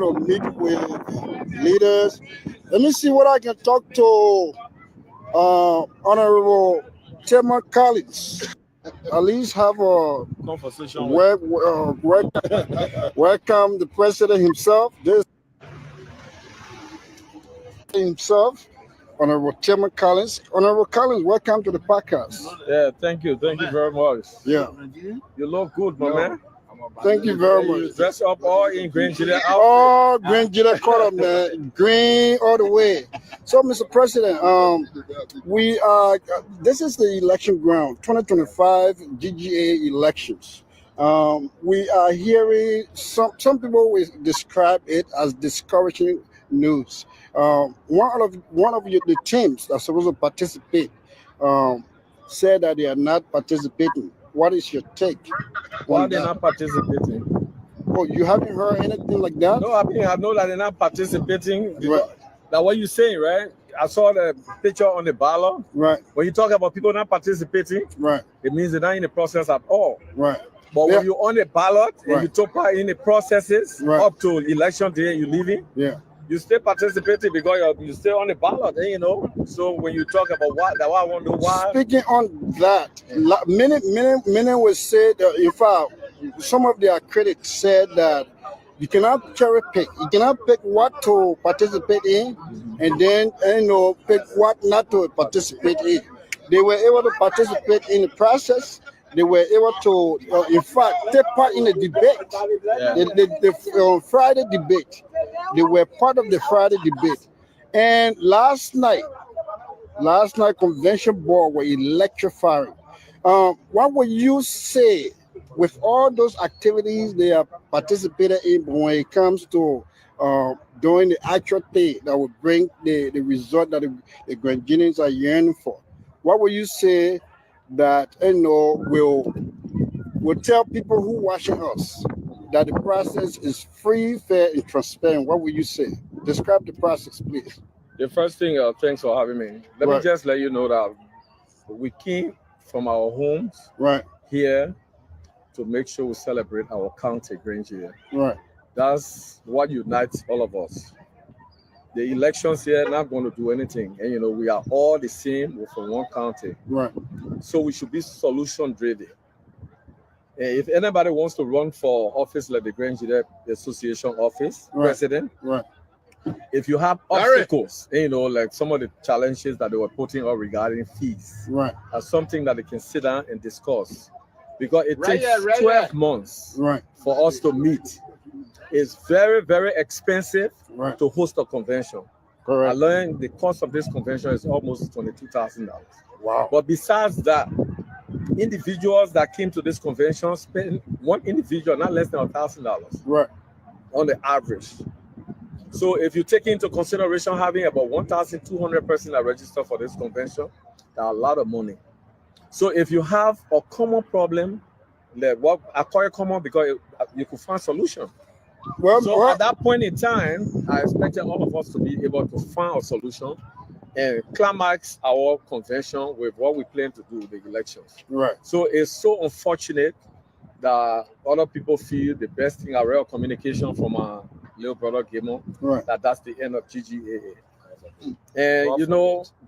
going to meet with leaders. Let me see what I can talk to Honorable Chairman Collins. At least have a Conversation welcome the president himself. This himself, Honorable Chairman Collins. Honorable Collins, welcome to the podcast. Yeah, thank you very much. Yeah, you look good, my man. Thank you very You much. dress up all in green Gillette outfit. Oh, green Gillette color, man, green all the way. So, Mr. President, we are. This is the election ground, 2025 GGA elections. We are hearing some people will describe it as discouraging news. One of the teams that's supposed to participate um, said that they are not participating. What is your take Why on they're that? not participating? Oh, you haven't heard anything like that? No, I know that they're not participating. Right. That's what you're saying, right? I saw the picture on the ballot. Right, When you talk about people not participating, right, it means they're not in the process at all. right. But Yeah. when you're on the ballot and Right. you take part in the processes Right. up to election day and you leaving, Yeah. you still participating because you still on the ballot, So when you talk about that's why I wonder why. Speaking on that, many will say that, in fact, some of their critics said that you cannot cherry pick. You cannot pick what to participate in, and then pick what not to participate in. They were able to participate in the process. They were able to, in fact, take part in the debate, Yeah. the Friday debate. They were part of the Friday debate. And last night convention board were electrifying. What would you say with all those activities they are participated in, but when it comes to doing the actual thing that will bring the result that the Grandians are yearning for? What would you say that will tell people who watching us that the process is free, fair, and transparent? What would you say? Describe the process, please. The first thing, thanks for having me. Let me Right. just let you know that we came from our homes Right, here to make sure we celebrate our county, Granger. right, That's what unites all of us. The elections here not going to do anything, and we are all the same. We're from one county, right, so we should be solution driven. If anybody wants to run for office like the Granger Association office Right. president, right, if you have obstacles, like some of the challenges that they were putting up regarding fees, right, are something that they can sit down and discuss, because it Right takes here, right 12 months right, for us to meet. It's very, very expensive right. to host a convention. I Correct. learned the cost of this convention is almost $22,000. Wow. But besides that, individuals that came to this convention spend one individual not less than $1,000 Right, on the average. So if you take into consideration having about 1,200 persons that register for this convention, that's a lot of money. So if you have a common problem, what I call it common because you could find solution. So at that point in time, I expected all of us to be able to find a solution and climax our convention with what we plan to do with the elections. right. So it's so unfortunate that other people feel the best thing, a real communication from our little brother Gimo, Right. that's the end of GGAA. And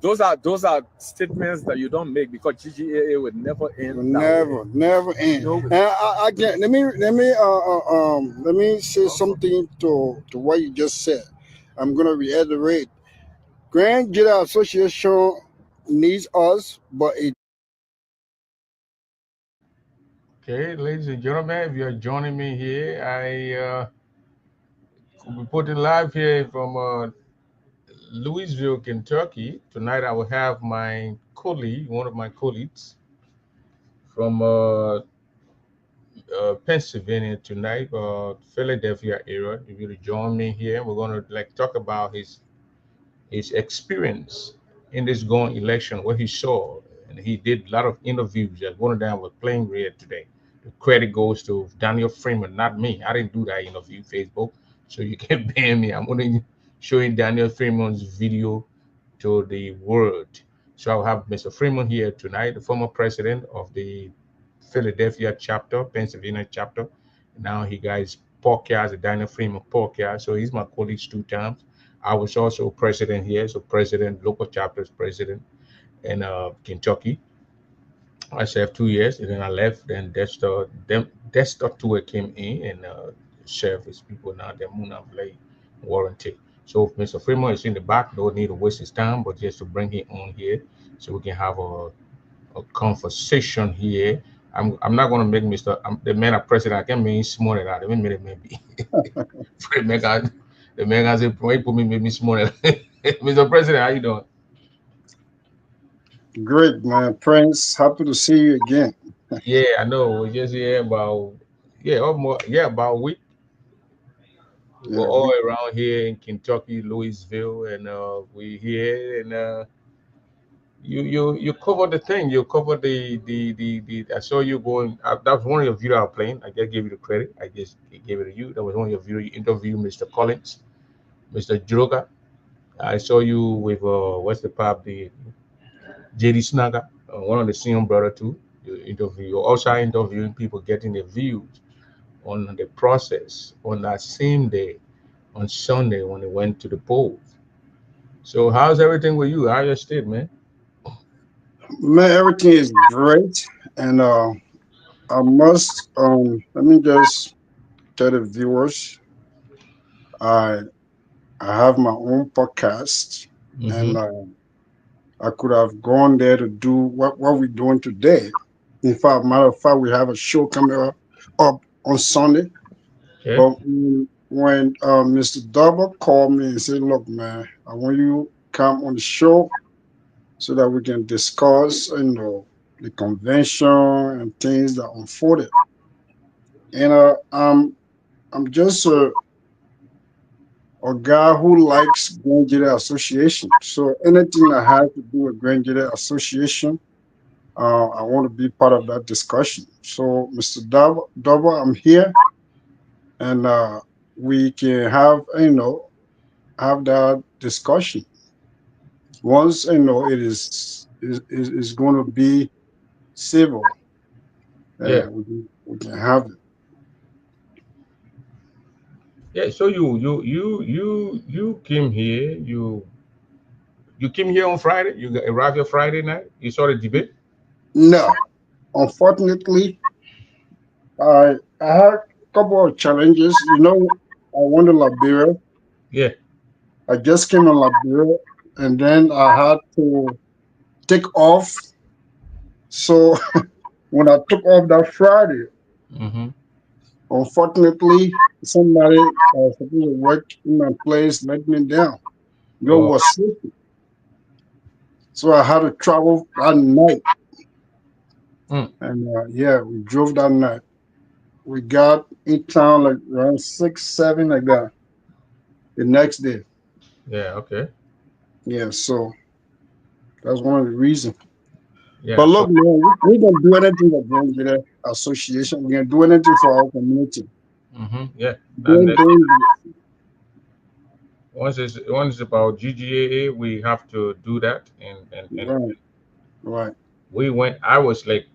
those are statements that you don't make, because GGAA would never end. Never end. And again, let me say something to what you just said. I'm gonna reiterate. Grand Jedi Association needs us, but it. Okay, ladies and gentlemen, if you are joining me here, I will be putting live here from Louisville, Kentucky. Tonight I will have my colleague, one of my colleagues from Pennsylvania tonight, Philadelphia area. If you join me here, we're going to talk about his experience in this going election, what he saw, and he did a lot of interviews. One of them was playing red today. The credit goes to Daniel Freeman, not me. I didn't do that interview, Facebook, so you can ban me. I'm going to show you Daniel Freeman's video to the world. So I'll have Mr. Freeman here tonight, the former president of the Philadelphia chapter, Pennsylvania chapter. Now he guys podcast, the Daniel Freeman podcast. So he's my colleague 2 times. I was also president here, so president, local chapters president in Kentucky. I served 2 years, and then I left. Then Desktop Tour came in and served his people now. The Muna Blade warranty. So Mr. Freeman is in the back. Don't need to waste his time, but just to bring him on here so we can have a conversation here. I'm not gonna make the man a president. I can make him smaller than that. Let me make it maybe. The man has a point put me maybe smaller. Mr. President, how you doing? Great, man. Prince, happy to see you again. Yeah, I know. We're just here about almost about a week. We're Yeah, all around here in Kentucky, Louisville, and we here and you cover the thing. You cover the. I saw you going. That was one of your videos I was playing. I just gave you the credit. I just gave it to you. That was one of your videos. You interviewed Mr. Collins, Mr. Joga. I saw you with what's the pop the JD Snaga, one of the senior brother too. You interview. You also interviewing people getting their views on the process on that same day on Sunday when they went to the polls. So how's everything with you? How your state, man? man. Everything is great, and I must let me just tell the viewers, I I have my own podcast, Mm-hmm. and I could have gone there to do what we're doing today. In fact, matter of fact, we have a show coming up on Sunday. Okay. But when Mr. Double called me and said, "Look, man, I want you to come on the show so that we can discuss, the convention and things that unfolded." And I'm just a guy who likes Grand Jedi Association. So anything that has to do with Grand Jedi Association, I want to be part of that discussion. So, Mr. Double, I'm here, and we can have that discussion. Once it is going to be civil, Yeah. we can have it. Yeah. So you came here. You came here on Friday. Arrived here Friday night. You saw the debate. No, unfortunately, I had a couple of challenges. I went to Liberia. Yeah. I just came in Liberia, and then I had to take off. So when I took off that Friday, Mm-hmm. unfortunately, somebody supposed to work in my place let me down. Girl Oh. was sick, so I had to travel that night. Mm. And yeah, we drove that night. We got in town like around 6, 7 like that the next day. Yeah. Okay. Yeah, so that's one of the reasons. Yeah. But So. look, man, we can do anything for Grand Association. We can do anything for our community. Mm-hmm. Yeah. And then Doing once it's about GGAA, we have to do that. And right, right. we went. I was like,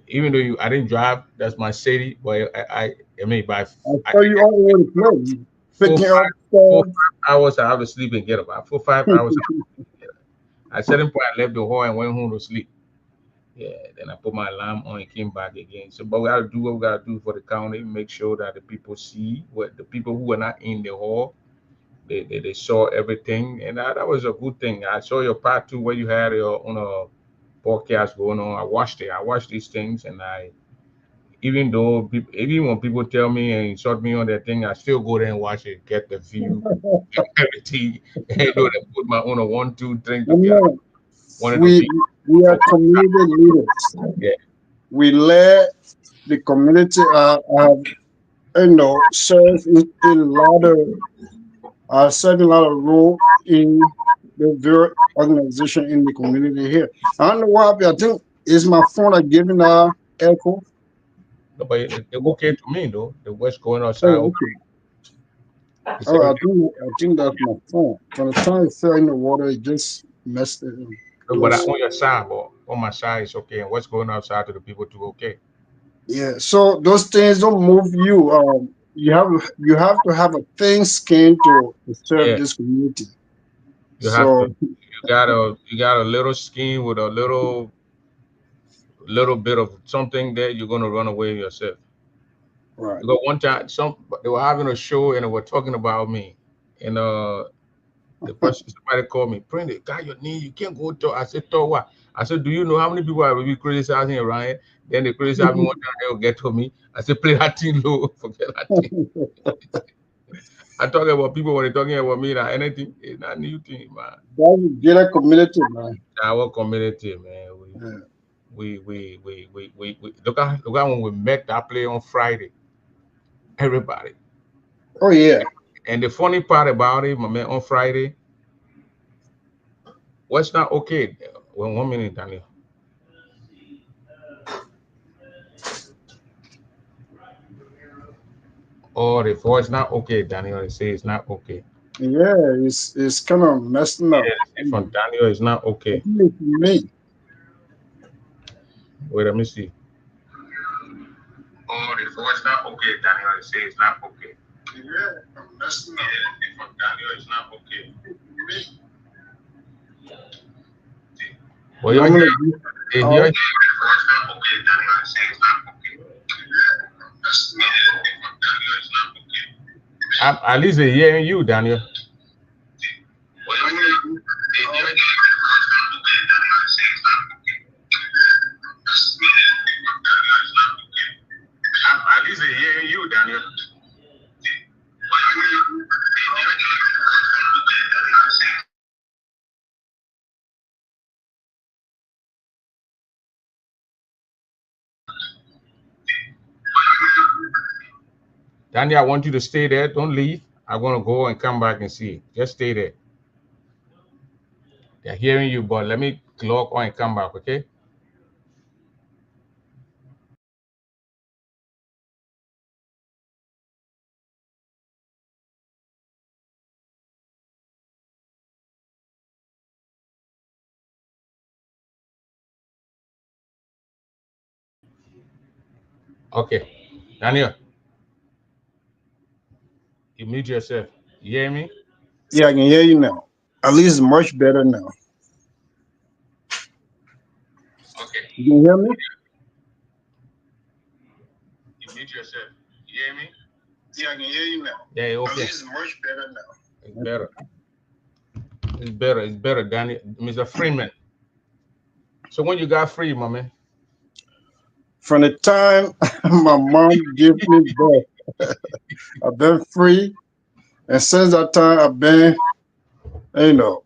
even though I didn't drive. That's my city. But I mean by I I, saw you all over the place, four picking up five four stuff. 5 hours I have to sleep and get up. 4 5 hours. At certain point, I left the hall and went home to sleep. Yeah, then I put my alarm on and came back again. So, but we gotta do what we gotta do for the county. Make sure that the people see what the people who were not in the hall, they saw everything, and that was a good thing. I saw your part too, where you had your own podcast going on. I watched it. I watched these things, and even though even when people tell me and insult me on that thing, I still go there and watch it, get the view, everything, and know that put my own a 1, 2, 3 I together. know Wanted to we be we are for community leaders. yeah, We let the community serve in a lot of serving a lot of role in the very organization in the community here. I don't know what happened. I think it's my phone that giving echo. no, but it okay to me though. The what's going outside, Oh, okay. okay. It's Oh, everything. I think that's my phone. From the time it fell in the water, it just messed it. No, but Just on your side, but on my side, it's okay. And what's going outside to the people too, okay. yeah. So those things don't move you. you have to have a thin skin to serve Yeah, this community. you have to. So You got a little skin with a little bit of something there. You're gonna run away yourself. right. Because one time, they were having a show and they were talking about me, and the person somebody called me, Prince, got your knee, you can't go to. I said, to what? I said, do you know how many people I will be criticizing around here? Then they criticize me one time, they'll get to me. I said, play that thing low, forget that thing. I talk about people when they're talking about me, that anything, it's not new thing, man. That's a greater community, man. Our community, man. Yeah. Look at when we met that play on Friday. Everybody. Oh yeah. And the funny part about it, my man, on Friday, what's not okay? Well, 1 minute, Daniel. Oh, the voice not okay, Daniel. They say it's not okay. Yeah, it's kind of messing up. Yeah, they say from Daniel it's not okay. Especially for me. Wait, let me see. Oh, the voice not okay, Daniel. They say it's not okay. Yeah, I'm messing up. Yeah, from Daniel it's not okay. Me. Well, And you I'm hear, gonna be they hear. out. The voice not okay, Daniel. They say it's not okay. Yeah, I'm messing up. Yeah, from Daniel it's not okay. At least they're hearing you, Daniel. Well, And you I'm hear, gonna be they hear out. the voice not okay, Daniel. They say it's not okay. At least they're hearing you, Daniel. Daniel, I want you to stay there. Don't leave. I'm gonna go and come back and see. Just stay there. They're hearing you, but let me log on and come back, okay? Okay. Daniel, you mute yourself. You hear me? Yeah, I can hear you now. At least much better now. Okay. You can hear me? You mute yourself. You hear me? Yeah, I can hear you now. Yeah, At okay. least much better now. It's better. It's better. It's better, Daniel. Mr. Freeman. So when you got free, my man? From the time my mom gave me birth, I've been free, and since that time I've been, you know,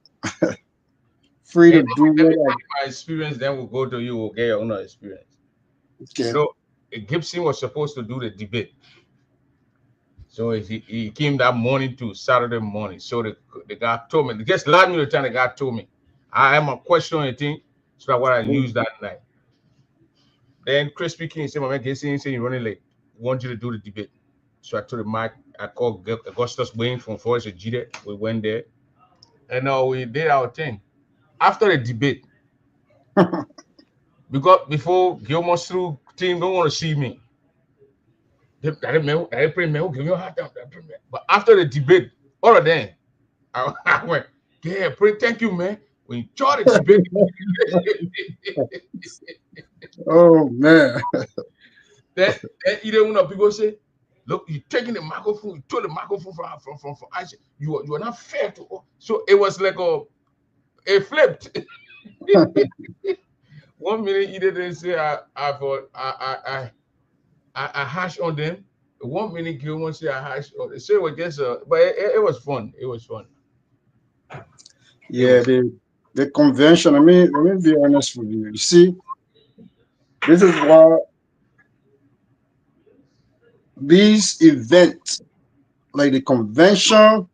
free Hey, to do let me what tell you my experience, then we'll go to you, we'll get your own experience. I You can. know, Gibson was supposed to do the debate. So he came that morning to Saturday morning. So the guy told me, just last minute time the guy told me, I am a question on the thing, so that what I used that night. Then Chris King said, my man, Casey saying you're running late. We want you to do the debate. So I told the mic, I called Augustus Wayne from Forest G. We went there. And we did our thing. After the debate, because before Gilmore's through team don't want to see me. But after the debate, all of them, I went, yeah, pray, thank you, man. We enjoyed the debate. Oh man. Then either one of people say, look, you're taking the microphone, you took the microphone from I said, you are not fair to all. So it was like it flipped. 1 minute he didn't say I hash on them. 1 minute Gilmore say I hash on them. So it was just but it was fun. It was fun. It Yeah, was the convention. Let me be honest with you. You see, this is why these events, like the convention,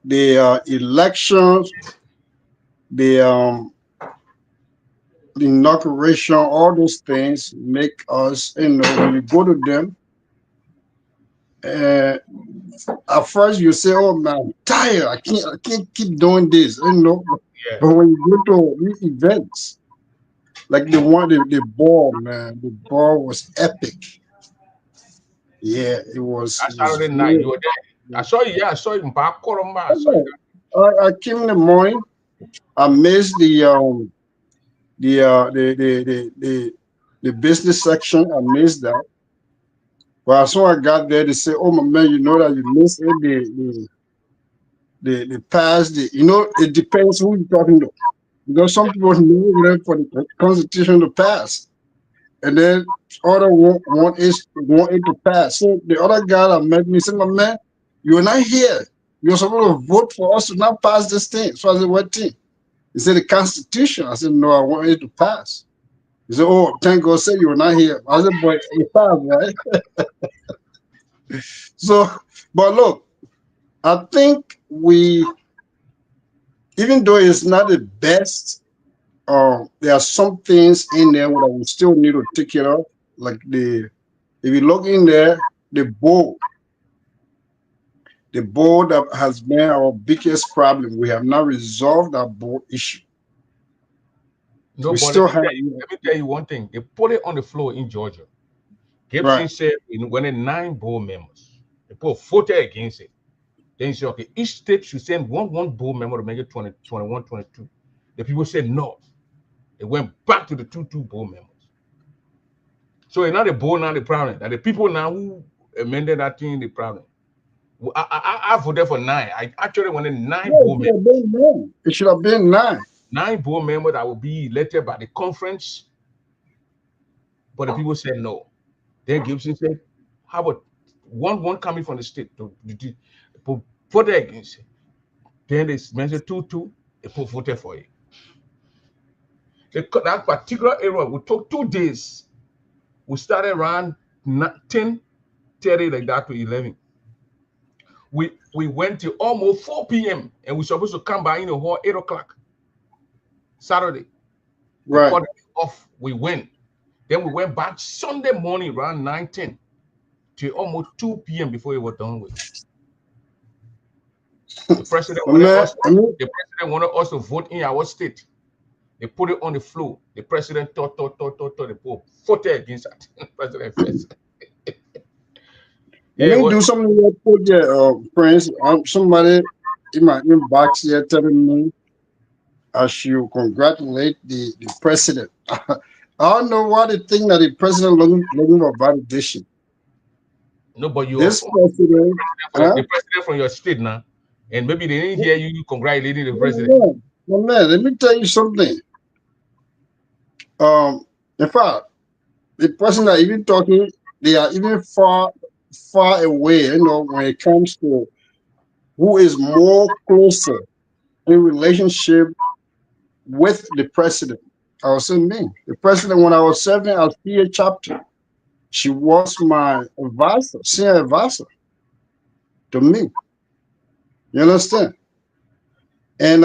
the elections, the the inauguration, all those things make us, when you go to them, uh, at first you say, "Oh man, I'm tired. I can't keep doing this." yeah. But when you go to these events, like the ball, man, the ball was epic. Yeah, it was. That It was Saturday night, good. you were there. I saw you. Yeah, I saw you in Bakoroma. I saw you. I came in the morning. I missed the business section. I missed that. But as soon as I got there, they say, "Oh my man, you know that you missed it. The past. It depends who you're talking to. Some people know for the Constitution to pass, and then other want it to pass. So the other guy that met me said, "My man, you're not here. You're supposed to vote for us to not pass this thing." So I said, "What thing?" He said, "The Constitution." I said, "No, I want it to pass." He said, "Oh, thank God, said you were not here." I said, "But it passed, right?" So, but look, I think even though it's not the best, there are some things in there that we still need to take care of. Like if you look in there, the bowl, the bowl that has been our biggest problem. We have not resolved that bowl issue. No, We but still have, let me tell you one thing. They put it on the floor in Georgia. right, Gibson said when the 9 board members, they put voted against it. Then he said, okay, each state should send one board member to make it 20, 21, 22. The people said no. It went back to the two board members. So it's not the board now the problem. That the people now who amended that thing the problem. I voted for 9. I actually wanted nine yeah, it board should members. have been nine. It should have been nine. 9 board members that will be elected by the conference, but the people said no. Then Gibson said, how about one coming from the state to vote against it? Then they mentioned 2-2, they voted for it. That particular area, we took 2 days. We started around 10:30 like that to 11. We went till almost 4 p.m. and we supposed to come by in the hall 8 o'clock Saturday. They Right. cut it off. We went. Then we went back Sunday morning around 9:10 till almost 2 p.m. before it was done with. The president But wanted man, us. I mean, The president wanted us to vote in our state. They put it on the floor. The president thought. The pope voted against that. President first. let Yeah, it me was. do something real quick there, Prince. Somebody in my inbox here telling me I should congratulate the president. I don't know why they think that the president looking for validation. No, but you are This from president, huh? the president from your state now, and maybe they didn't hear you congratulating the president. No, man, let me tell you something. Um, in fact, the person that even talking, they are even far away. When it comes to who is more closer in relationship with the president. I was saying me, the president when I was serving as PA chapter, she was my advisor, senior advisor to me. You understand? And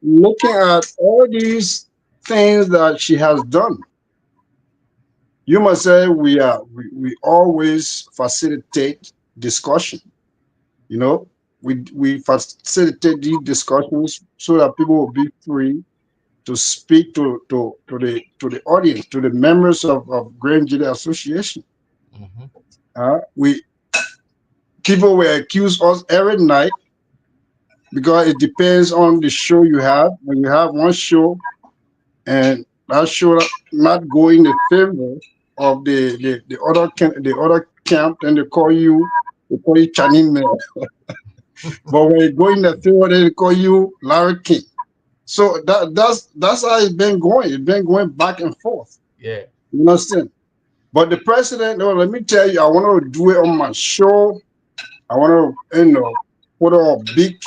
looking at all these things that she has done, you must say we always facilitate discussion. You know, we facilitate these discussions so that people will be free to speak to the audience, to the members of Grand Jury Association. Mhm. We People will accuse us every night because it depends on the show you have. When you have one show and that show not going in the favor of the other camp, then they call you Channing man. But when you go in the favor, then they call you Larry King. So that's how it's been going. It's been going back and forth. Yeah. You understand? But the president, no, let me tell you, I want to do it on my show. I want to, put a big,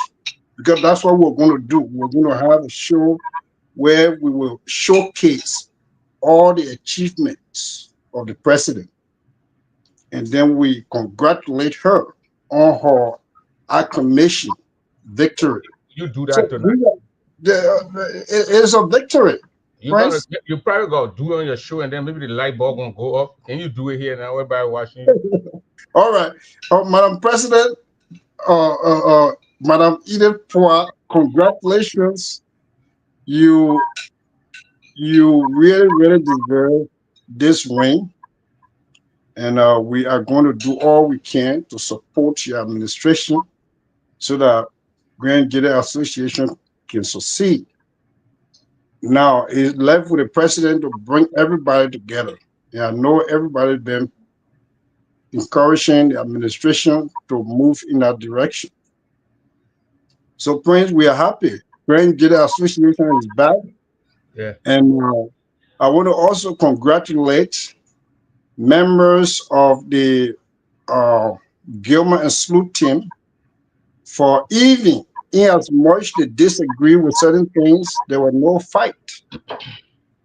because that's what we're going to do. We're going to have a show where we will showcase all the achievements of the president, and then we congratulate her on her acclamation victory. You do So that tonight. it is a victory, Prince. You probably gonna do it on your show, and then maybe the light bulb gonna go off. Can you do it here now? Everybody watching you. All right, Madam President, uh, uh, uh, Madam Edith Poir, congratulations. You you really deserve this ring. And we are going to do all we can to support your administration so that Grand Jedi Association can succeed. Now, it's left with the president to bring everybody together. And I know everybody been encouraging the administration to move in that direction. So, Prince, we are happy. Grand Jedi Association is back. Yeah. And I want to also congratulate members of the uh, Gilmer and Sloot team for even in as much they disagree with certain things, there was no fight.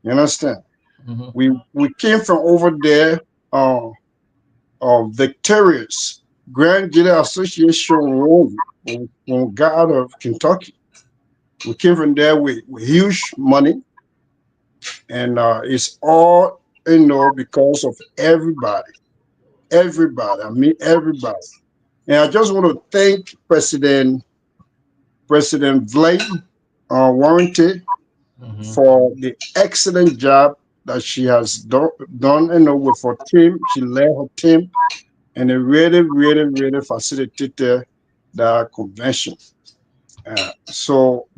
You understand? Hmm. We came from over there uh, victorious. Grand Jedi Association won when we got out of Kentucky. We came from there with huge money, and it's all because of everybody, everybody. I mean everybody. And I just want to thank President Vlad Warranty Hmm. for the excellent job that she has done with her team. She led her team and it really, really, really facilitated the convention. So,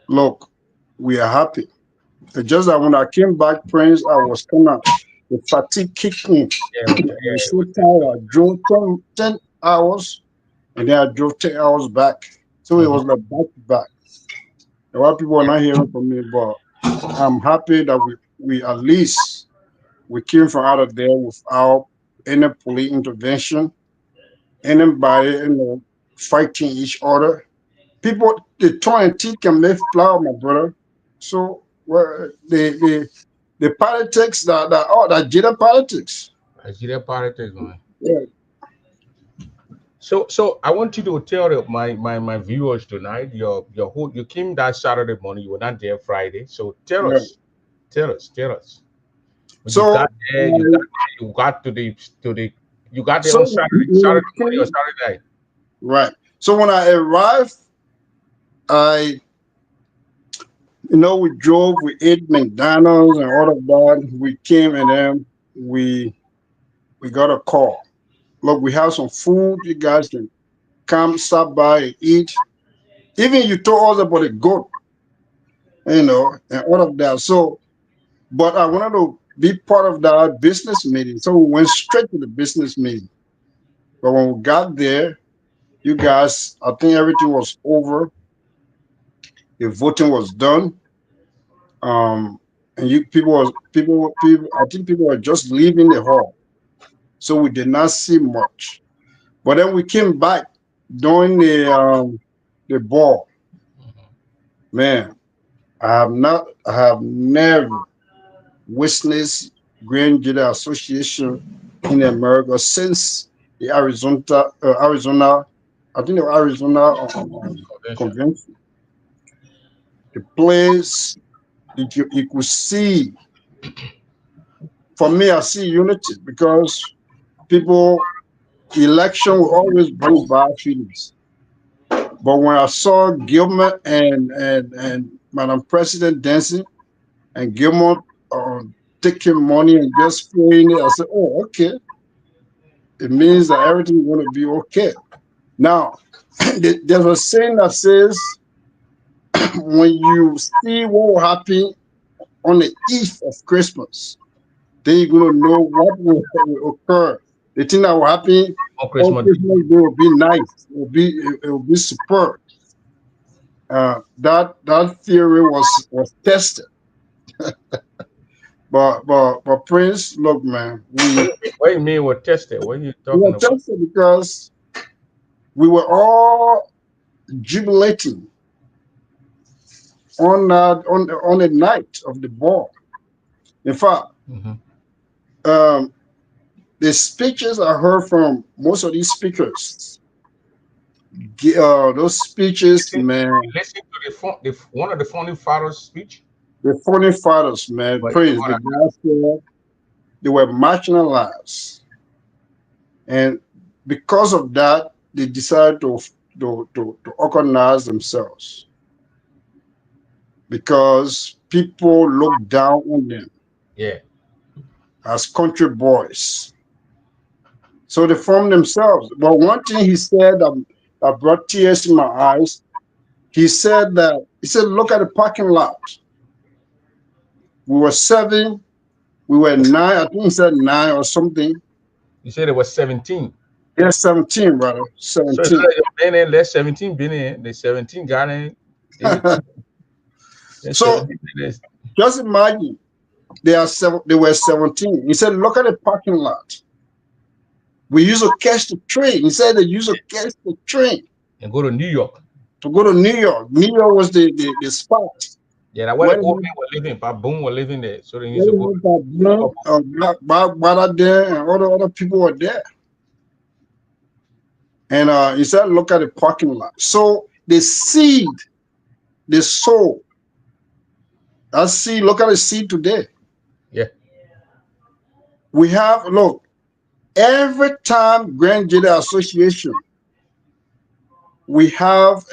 look, we are happy. It's just that when I came back, Prince, I was kind of, the fatigue kicked in. Yeah, I was so tired. I drove 10 hours and then I drove 10 hours back. So it hmm was like back to back. A lot of people are not hearing from me, but I'm happy that we at least we came from out of there without any police intervention, anybody fighting each other. People, the tongue and teeth can make flour, my brother. So well, the politics that jada politics. I see that politics, man. Yeah, So I want you to tell my viewers tonight. You came that Saturday morning. You were not there Friday. So yeah. tell us. When you So got there, you got you got there so on Saturday morning or Saturday night. right. So when I arrived, I we drove, we ate McDonald's and all of that. We came and then we we got a call. Look, we have some food. You guys can come, stop by and eat. Even you told us about the goat, and all of that. So, but I wanted to be part of that business meeting. So we went straight to the business meeting. But when we got there, you guys, I think everything was over. The voting was done. And you people, I think people were just leaving the hall. So we did not see much. But then we came back during the ball. Man, I have never witnessed Grand Jedi Association in America since the Arizona, I think the Arizona Convention. convention. The place you could see. For me, I see unity because people election will always bring bad feelings. But when I saw Gilmer and Madam President dancing and Gilmore taking money and just throwing it. I said, oh, okay. It means that everything is going to be okay. Now, there's a saying that says, when you see what will happen on the eve of Christmas, then you're going to know what will occur. The thing that will happen On on Christmas Christmas Day will be nice. It will be superb. That theory was tested. But Prince, look, man, we What do you mean we're tested? What are you we talking were about? tested because we were all jubilating on the night of the ball. In fact, Hmm. um, the speeches I heard from most of these speakers, those speeches, man, Listen to one of the founding fathers' speech. the founding fathers, man, But praise the guys there, they were marginalized, and because of that, they decided to organize themselves because people look down on them yeah, as country boys. So they formed themselves. But one thing he said that brought tears in my eyes, he said, look at the parking lot. We were 7, we were 9, I think he said 9 or something. You said it was 17. Yeah, 17, brother. So 17. instead of been in, let 17 been in. The 17 got in. Then So 17 been in. just imagine they were 17. He said, look at the parking lot. We used to catch the train. He said they used to catch the train And go to New York. to go to New York. New York was the spot. Yeah, that's where the When old men were living. Baboon were living there. So they used to go when to Black there and all the other people were there. And he said, look at the parking lot. So the seed, the soul, that seed, look at the seed today. Yeah. We have, look, every time Grand Jedi Association, we have,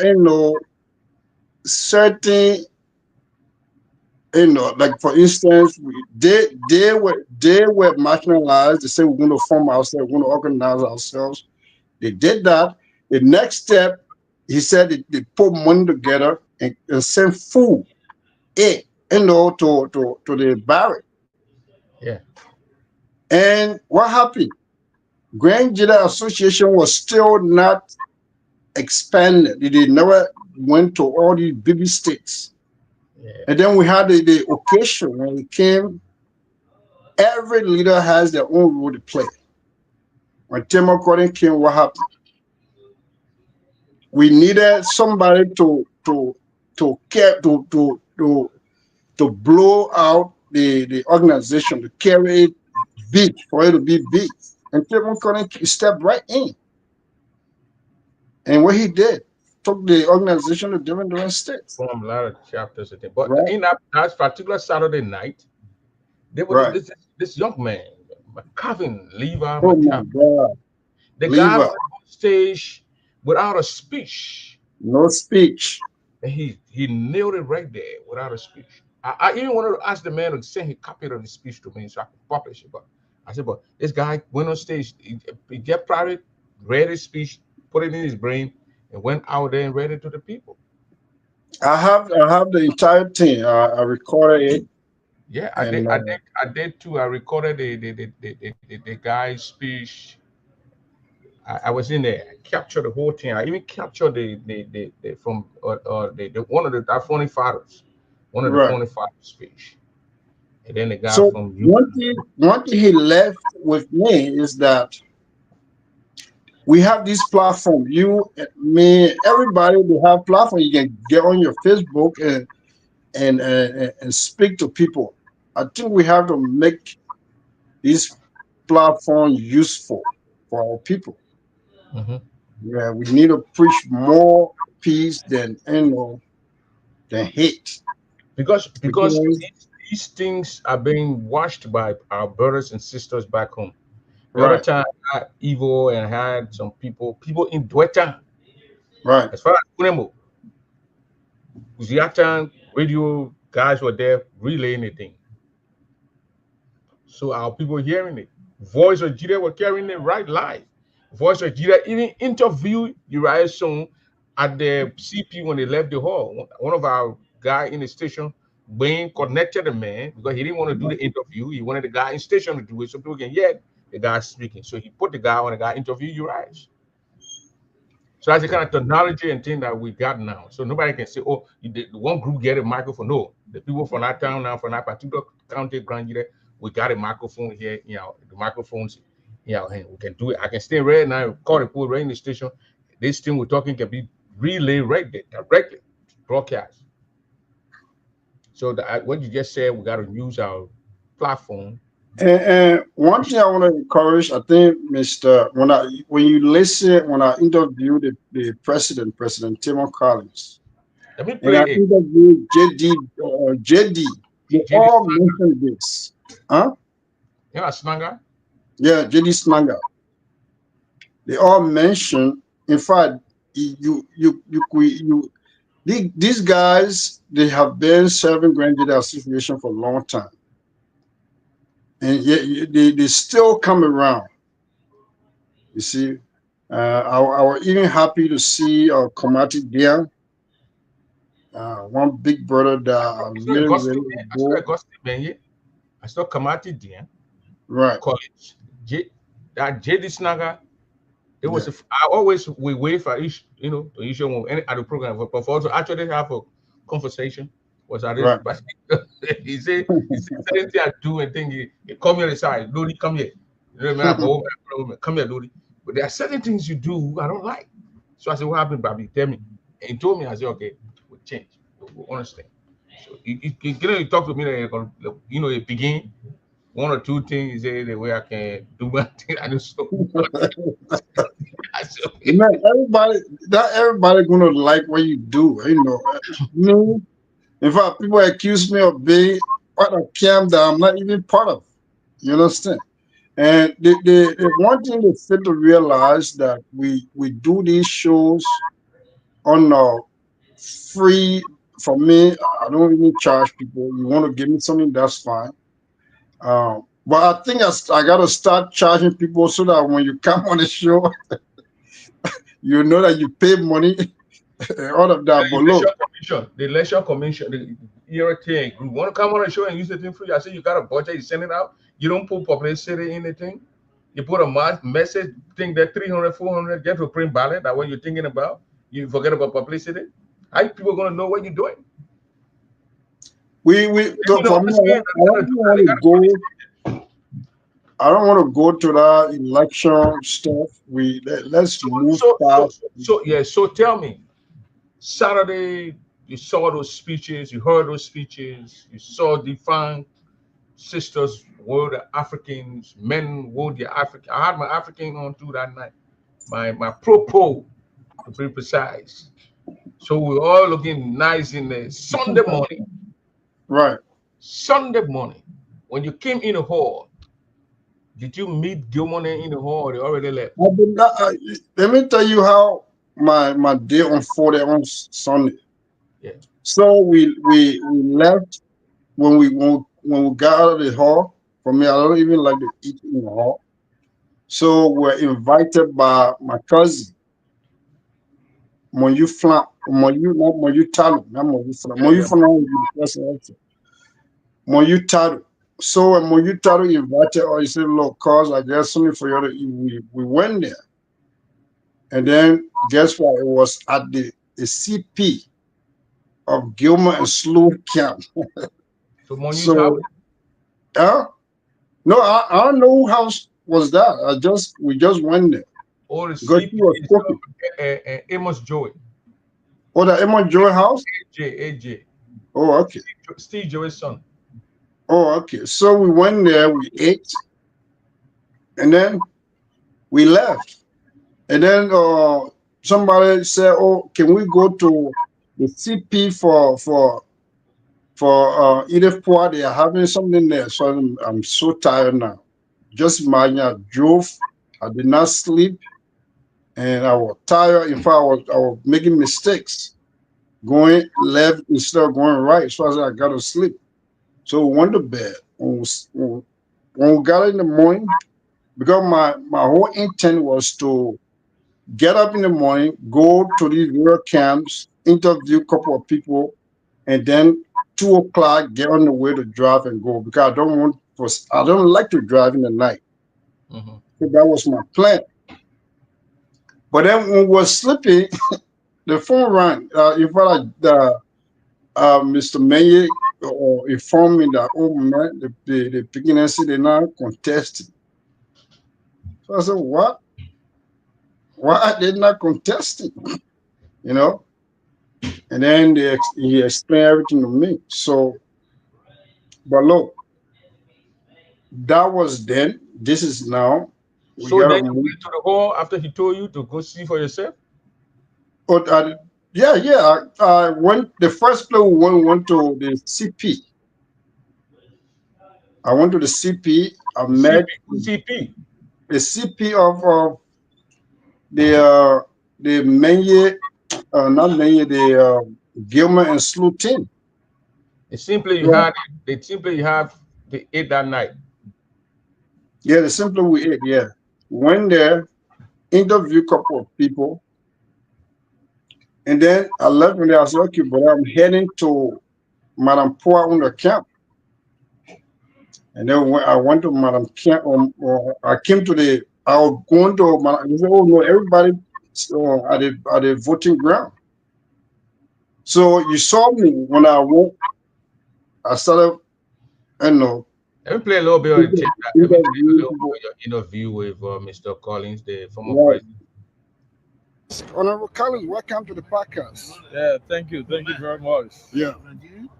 certain, like for instance, they were marginalized. They said we're going to form ourselves, we're going to organize ourselves. They did that. The next step, he said, they put money together and send food, to the barrack. Yeah. And what happened? Grand Jedi Association was still not expanded. They never went to all these baby states. Yeah. And then we had the occasion when it came. Every leader has their own role to play. When Tim According came, what happened? We needed somebody to care to blow out the organization, to carry it big, for it to be big. And Tim According stepped right in. And what he did, took the organization to different states. From a lot of chapters of it. But Right, in that particular Saturday night, there was right. this young man, Calvin Levi Oh my McCaffrey. God. The guy Levi, went on stage without a speech. no speech. And he nailed it right there without a speech. I even wanted to ask the man to send a copy of the speech to me so I could publish it. But I said, but this guy went on stage, he get private, read his speech, put it in his brain, and went out there and read it to the people. I have the entire thing. I recorded it, Yeah, and I did too. I recorded the guy's speech. I was in there. I captured the whole thing. I even captured the from the one of the founding fathers, one of the right. founding fathers speech, and then the guy So from you. one thing he left with me is that we have this platform. You, me, everybody, they have platform. You can get on your Facebook and speak to people. I think we have to make this platform useful for our people. Mhm. Yeah, we need to preach more peace than hate. Because Because these things are being watched by our brothers and sisters back home. The other right, time I had Evo and had some people in Dweta, right. as far as Kunemo, Uziatan radio guys were there relaying the thing. So our people hearing it. Voice of Jira were carrying it right live. Voice of Jira even interviewed Uriah Song at the CP when they left the hall. One of our guy in the station being connected the man because he didn't want to do the interview. He wanted the guy in station to do it so people can hear the guy speaking. So he put the guy on the guy interview Uriah. So that's the kind of technology and thing that we got now. So nobody can say, oh, the one group get a microphone. No, the people from that town now, from that particular county, Grand Jira, we got a microphone here, the microphones in our hand. We can do it. I can stay right now, call the pool right in the station. This thing we're talking can be relayed right there, directly, broadcast. So what you just said, we got to use our platform. And one thing I want to encourage, I think, Mister, when I interviewed President Tim Collins, Let me and play I it. interviewed JD, they JD all Snyder. mentioned this, huh? You know, Snanga? Yeah, JD Smanger. They all mentioned. In fact, these guys, they have been serving Grand Jedi Association for a long time, and yet they still come around. You see, I was even happy to see Komati there, one big brother that I I saw really, Augustine really there. I saw adore. Augustine Benye. I saw Kamati there. Right. College. That J.D. Snaga. It was. Yeah. I always we wait for each, to issue any at the program, but for us to actually have a conversation was at this. Right. But he said certain thing I do and think he come here aside, Lodi, come here. You know what I mean? Come here, Lodi. But there are certain things you do I don't like. So I said, what happened, Bobby? Tell me. And he told me, I said, okay, we'll change. We'll understand. So he talk to me, it begin one or two things the way I can do my thing. I just so I said, okay. Man, everybody gonna like what you do. Me, in fact, people accuse me of being part of camp that I'm not even part of. You understand? And the one thing they fail to realize that we do these shows on free. For me, I don't even charge people. You want to give me something, that's fine. But I think I got to start charging people so that when you come on the show, you know that you pay money and all of that. But look, The leisure commission, your thing. You want to come on a show and use the thing free? I say you got a budget, you send it out. You don't put publicity in the thing. You put a message thing that 300, 400, get to print ballot. That what you're thinking about. You forget about publicity. How people gonna know what you're doing? You know, for me, honestly, they I don't gotta do even that. want They to gotta go. I don't want to go to that election stuff. Let's move past. yeah. So tell me, Saturday, you saw those speeches, you heard those speeches, you saw different sisters were the Africans, men were the African. I had my African on too that night, my pro to be precise. So we're all looking nice in the Sunday morning. Right. Sunday morning, when you came in the hall, did you meet Gilmore in the hall or they already left? I did not, let me tell you how my day unfolded on Sunday. Yeah. So we left when we got out of the hall. For me, I don't even like to eat in the hall. So we're invited by my cousin, Moyu Flan, Moyu, not Moyu Talo, not Moyu Flan. Yeah, Moyu yeah. Flan is the person also. Moyu Talo. So when Moyu Talo invited us, he said, look, cause I got something for you to eat. We went there. And then guess what? It was at the CP of Gilmer and Slough Camp. So Monyu's house So, uh, no, I don't know who house was that. We just went there or the because he CP was is cooking. Amos Joey, Oh, the Emma Joy house. AJ, Oh, okay. Steve Joey's son. Oh, okay. So we went there, we ate, and then we left. And then somebody said, "Oh, can we go to the CP for Edith Poir? They are having something there." So I'm so tired now. Just imagine I drove, I did not sleep, and I was tired. In fact, I was making mistakes, going left instead of going right. So I said I gotta sleep. So we went to bed. When we got in the morning, because my whole intent was to get up in the morning, go to these rural camps, interview a couple of people, and then 2 o'clock get on the way to drive and go because I don't like to drive in the night. Hmm. So that was my plan. But then when we were sleeping, the phone rang. In fact, Mr. Maye informed me that, oh man, the pregnancy they now contesting. So I said, what? Why are they not contesting? You know? And then he explained everything to me. So, but look, that was then. This is now. We So gotta then you move. went to the hall after he told you to go see for yourself. But yeah, yeah. I went. The first place we went to the CP. I went to the CP. I The met CP. the CP of the Menye, not Menye, the Gilmer and Slough team. It simply you Yeah, had they simply you have the ate that night. yeah. The simply we ate. Yeah, went there. interview a couple of people, and then I left when I said, okay, but I'm heading to Madame Poa on the camp. And then when I went to Madame Camp, I came to I was going to Madame, they said, oh no, everybody at the voting ground. So you saw me when I went, I started, you know, Let me play a little bit of the tape. Let me play a interviewing little people. bit of your interview with Mr. Collins, the former Right. president. Honorable Collins, welcome to the podcast. Yeah, thank you. Thank you very much. Yeah.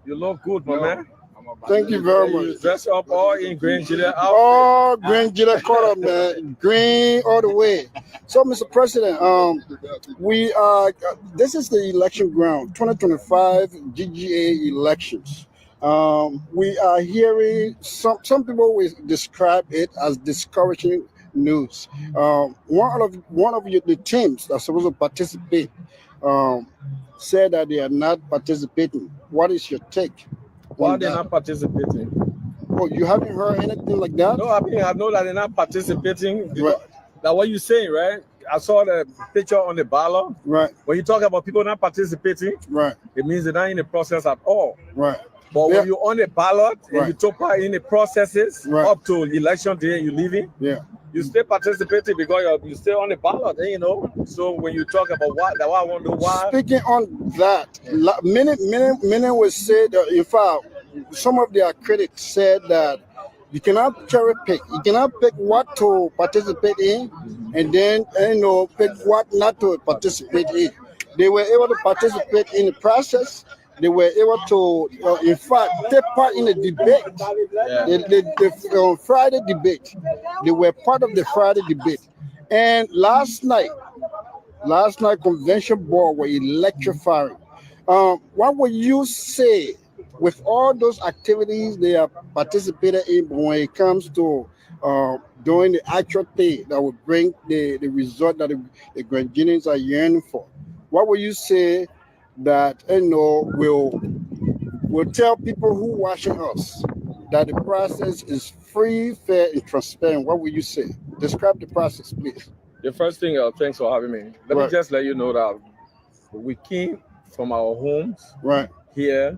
You look good, my man. Thank you very You much. dress up all in green Gillette outfit. All green Gillette color, man. Green all the way. So, Mr. President, we this is the election ground, 2025 GGA elections. We are hearing some people will describe it as discouraging news. One of the teams that's supposed to participate um, said that they are not participating. What is your take Why on they're that? not participating? Oh, you haven't heard anything like that? No, I mean I know that they're not participating Right, because that what you saying, right? I saw the picture on the ballot. right, When you talk about people not participating, right, it means they're not in the process at all. right. But Yeah, when you're on the ballot and right, you take part in the processes right. up to election day and you leaving, Yeah, you still participating because you still on the ballot, you know. So when you talk about why I wonder why. speaking on that, many will say that, in fact, some of their critics said that you cannot cherry pick. You cannot pick what to participate in, and then pick what not to participate in. They were able to participate in the process. They were able to, in fact, take part in the debate. Yeah. The Friday debate. They were part of the Friday debate. And last night convention board were electrifying. What would you say with all those activities they have participated in when it comes to doing the actual thing that will bring the result that the Grandians are yearning for? What would you say that will tell people who watching us that the process is free, fair, and transparent? What would you say? Describe the process, please. The first thing, thanks for having me. Let me Right, just let you know that we came from our homes right, here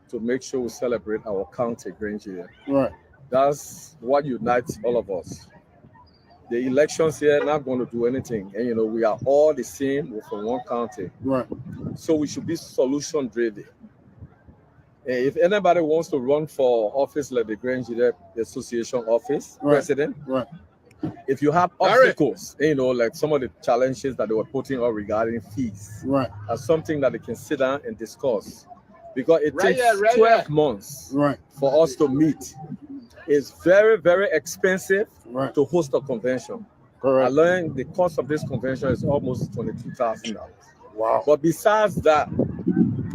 to make sure we celebrate our county, Granger. right, That's what unites all of us. The elections here are not going to do anything, and we are all the same. We're from one county, right, so we should be solution driven. If anybody wants to run for office like the Granger Association office right, president, right, if you have obstacles, like some of the challenges that they were putting on regarding fees, right, as something that they can sit down and discuss, because it takes 12 months right, for us to meet. It's very, very expensive right. to host a convention. I Correct. learned the cost of this convention is almost $22,000. Wow. But besides that,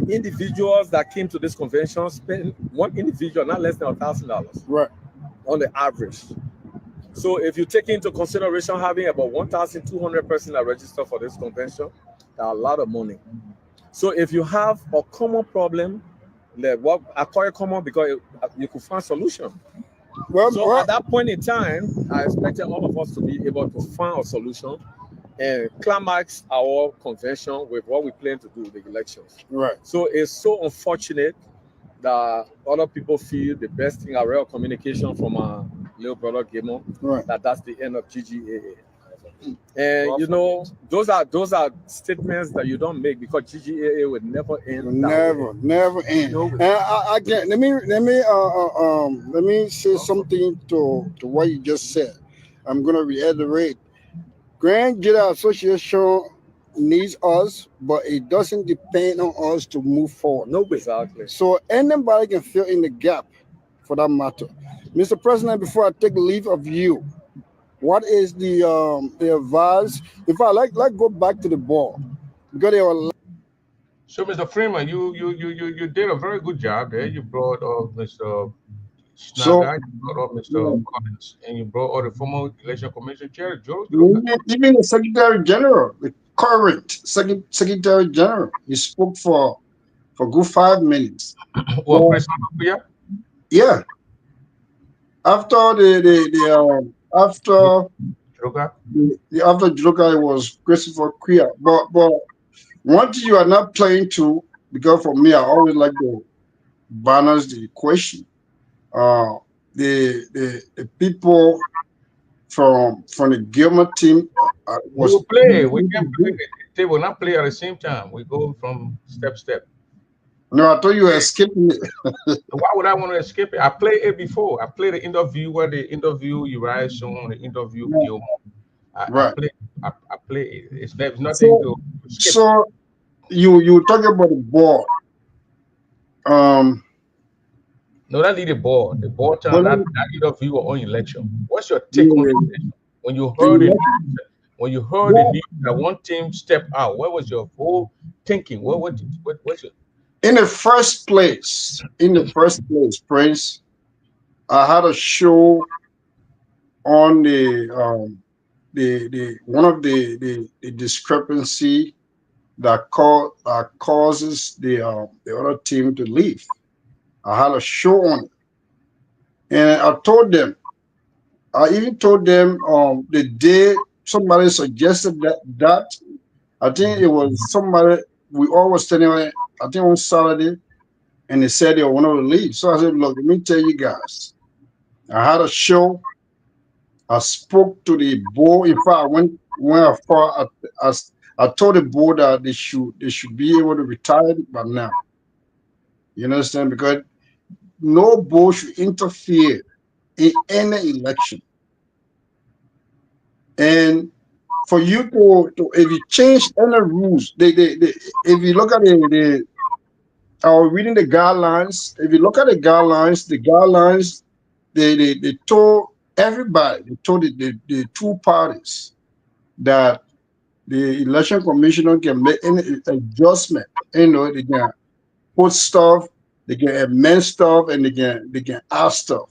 individuals that came to this convention spend one individual not less than $1,000 Right. on the average. So if you take into consideration having about 1,200 persons that register for this convention, that's a lot of money. So if you have a common problem, like what I call it common because you could find solution. So at that point in time, I expected all of us to be able to find a solution and climax our convention with what we plan to do with the elections. Right. So it's so unfortunate that other people feel the best thing I read communication from my little brother Gimo, Right. that's the end of GGAA. And those are statements that you don't make because GGAA would never end. Never end. And again, let me say something to what you just said. I'm gonna reiterate. Grand Jedi Association needs us, but it doesn't depend on us to move forward. No, exactly. So anybody can fill in the gap for that matter. Mr. President, before I take leave of you, what is the advice? In fact, like go back to the ball because they were. So, Mr. Freeman, you did a very good job there. You brought up Mr. So Snaga, you brought up Mr. Collins, and you brought up the former election commission chair, Joe. even the Secretary General, the current Secretary General, he spoke for good 5 minutes. Well, President Mabuya? Yeah, after after Droga? After Judoka, it was Christopher Queer. But one thing you are not playing to, because for me, I always like to balance the equation. Uh, the people from the Gilmer team We was will play. We can play. They will not play at the same time. We go from step. no, I thought you were escaping it. Why would I want to skip it? I played it before. I played the interview where they interview Uriah Sean, the interview Yeah, Gilmore. I right. play. I play it. There's nothing So to skip. so you talk about the board. Um, No, that lead the ball. The ball but turn let that interview or on election. What's your take on me, it? When you the heard it, election, when you heard the well, news that one team stepped out, what was your whole thinking? What's your in the first place, Prince, I had a show on the one of the discrepancy that causes the other team to leave. I had a show on it, and I even told them the day somebody suggested that I think it was somebody we all was standing on, I think on Saturday, and they said they wanted to leave. So I said, look, let me tell you guys, I had a show. I spoke to the board. In fact, I went as far as I told the board that they should be able to retire by now. You understand? Because no board should interfere in any election. And for you to if you change any rules, they if you look at I was reading the guidelines. If you look at the guidelines, they told everybody, they told the two parties that the election commissioner can make any adjustment. They can put stuff, they can amend stuff, and they can add stuff.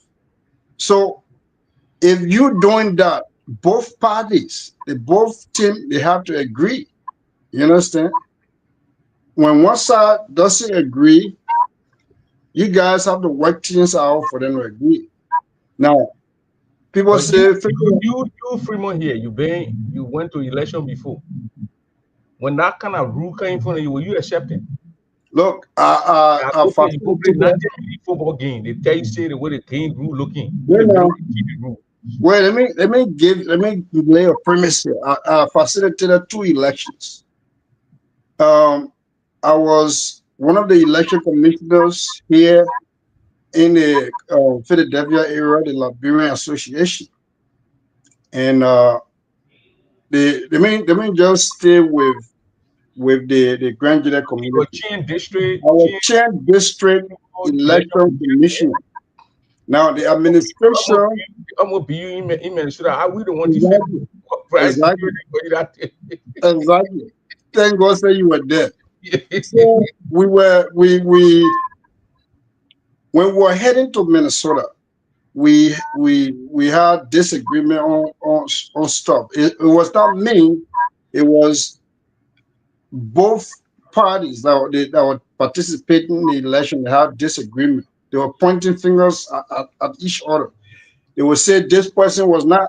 So if you're doing that, both parties, both team, they have to agree. You understand? When one side doesn't agree, you guys have to work things out for them to agree. Now, people but you say, you you you Freeman here, you went to election before. When that kind of rule came in front of you, were you accepting? look, I I go play, you go play facilitated. 19 football game. They tell you say the way the game rule looking. You Wait the bring now, the keep the rule. wait. Let me lay a premise here. I facilitated two elections. Um, I was one of the election commissioners here in the Philadelphia area, the Liberian Association, and they may just stay with the Grand Jury Your community. chain district, Our chain chair district election election commission. commissioner. Now the I'm gonna administration, be you email so that how we don't want to say exactly, price exactly, security for you that exactly. Thank God say you were there. So when we were heading to Minnesota, we had disagreement on stuff. It was not me. It was both parties that were participating in the election. They had disagreement. They were pointing fingers at each other. They would say this person was not.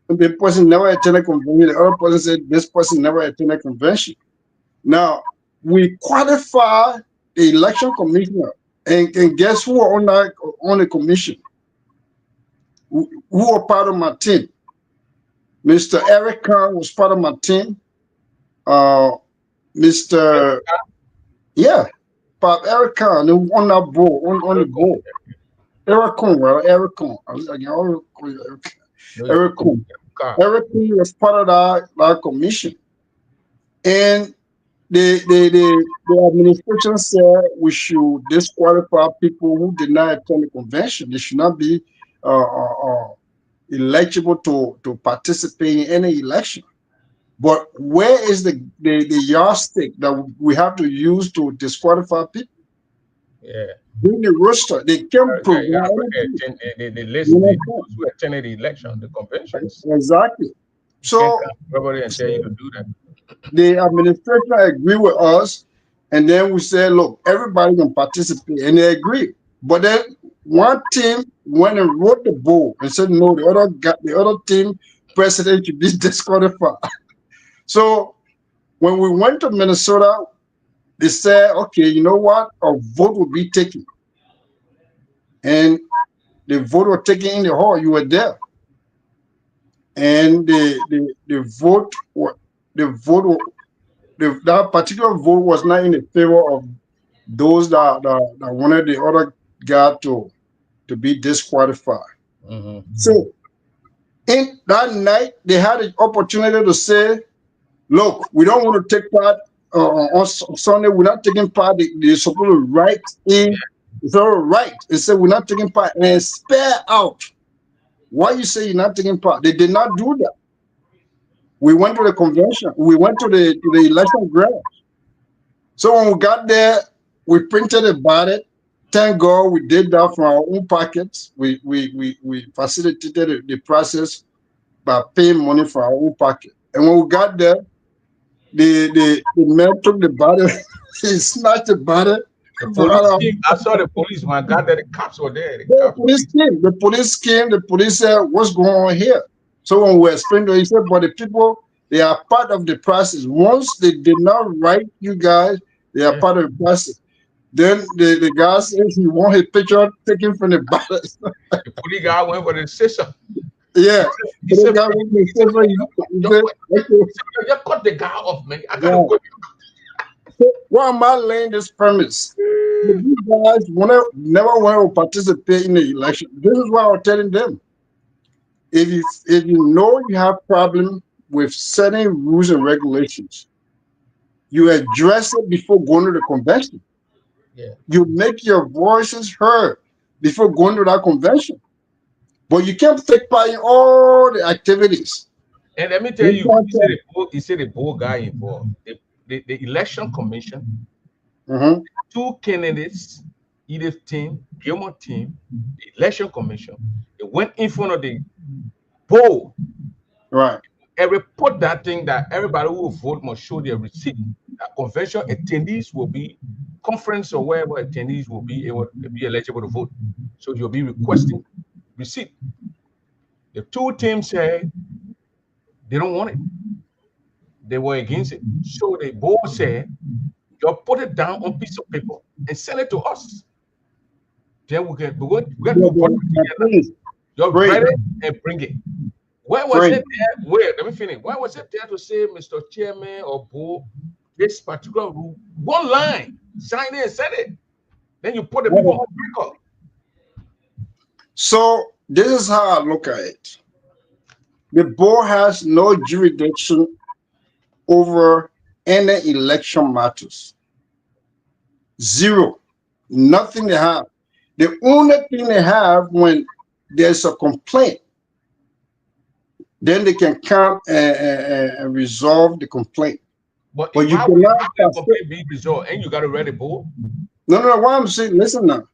The person never attended convention. The other person said this person never attended convention. Now we qualify the election commissioner, and guess who are on the commission? Who are part of my team? Mr. Eric Khan was part of my team. Uh, Mr. Yeah, but Eric Khan who on that board on the board. Eric Khan, right? Eric Khan. no, Eric Khan. car. Eric Khan was part of that commission, and the administration said we should disqualify people who did not attend the convention. They should not be eligible to participate in any election. But where is the yardstick that we have to use to disqualify people? Yeah. Bring the roster. They can't Yeah, you provide gotta put anything. the You list, know those who attended the election, the conventions. exactly. You can't So come everybody and tell you to do that. the administration agree with us, and then we say, look, everybody can participate, and they agree. But then one team went and wrote the board and said, no, the other team president should be disqualified. So when we went to Minnesota, they said, okay, you know what? A vote will be taken. And the vote was taken in the hall. You were there. And the vote, that particular vote was not in the favor of those that wanted the other guy to be disqualified. Mhm. So in that night, they had an opportunity to say, look, we don't want to take part on Sunday. We're not taking part. They're supposed to write in. It's all right. They said we're not taking part and spare out. Why you say you're not taking part? They did not do that. We went to the convention. We went to the election ground. So when we got there, we printed a ballot. Thank God we did that from our own pockets. We facilitated the process by paying money from our own pocket. And when we got there, the man took the ballot, he snatched the ballot. The police came. I saw the police when I got there. The cops were there. The The cops. police came. The police came. The police said, "What's going on here?" So when we explained to him, he said, "But the people, they are part of the process. Once they did not write you guys, they are Yeah. part of the process." Then the guy says he want his picture taken from the ballot. The police guy went for the station. Yeah. He So the said, guy went to the he silver, he said, said, okay, you cut the guy off, man. I gotta yeah. go. So why am I laying this premise? If you guys never want to participate in the election, this is why I'm telling them. If you know you have problem with setting rules and regulations, you address it before going to the convention. Yeah. You make your voices heard before going to that convention. But you can't take part in all the activities. And let me tell You you, can't he said the bull guy involved. The election commission, Mhm. two candidates, Edith team, Gilmore team, the election commission, they went in front of the poll Right. and report that thing that everybody who will vote must show their receipt. That convention attendees will be conference or wherever attendees will be able to be eligible to vote. So you'll be requesting receipt. The two teams say they don't want it. They were against it. So the board said, you put it down on piece of paper and send it to us. Then we can do But project my together. friends, You pray, write it and bring it. Where was pray. it there? Where? Let me finish. Why was it there to say, Mr. Chairman or Bo, this particular rule? One line. Sign it and send it. Then you put the people on record. So this is how I look at it. The board has no jurisdiction over any election matters. Zero. Nothing they have. The only thing they have when there's a complaint, then they can come and resolve the complaint. But But you how cannot will a complaint be resolved? And you got to read the board? no, what I'm saying, listen now.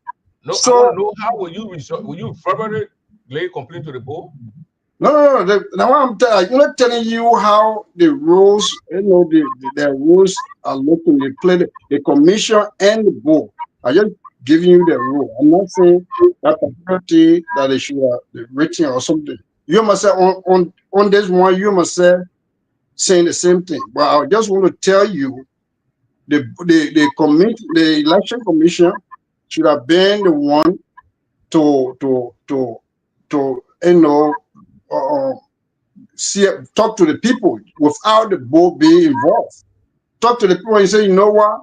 No, I want So to know how will you resolve? Will you verbally lay a complaint to the board? no. Now I'm not telling you how the rules, the rules are looking. They play the commission and the board. I just giving you the rule. I'm not saying that particularly that they should have written or something. You must say on this one, you must say saying the same thing. But I just want to tell you the election commission should have been the one to uh, talk to the people without the board being involved. Talk to the people and say, you know what,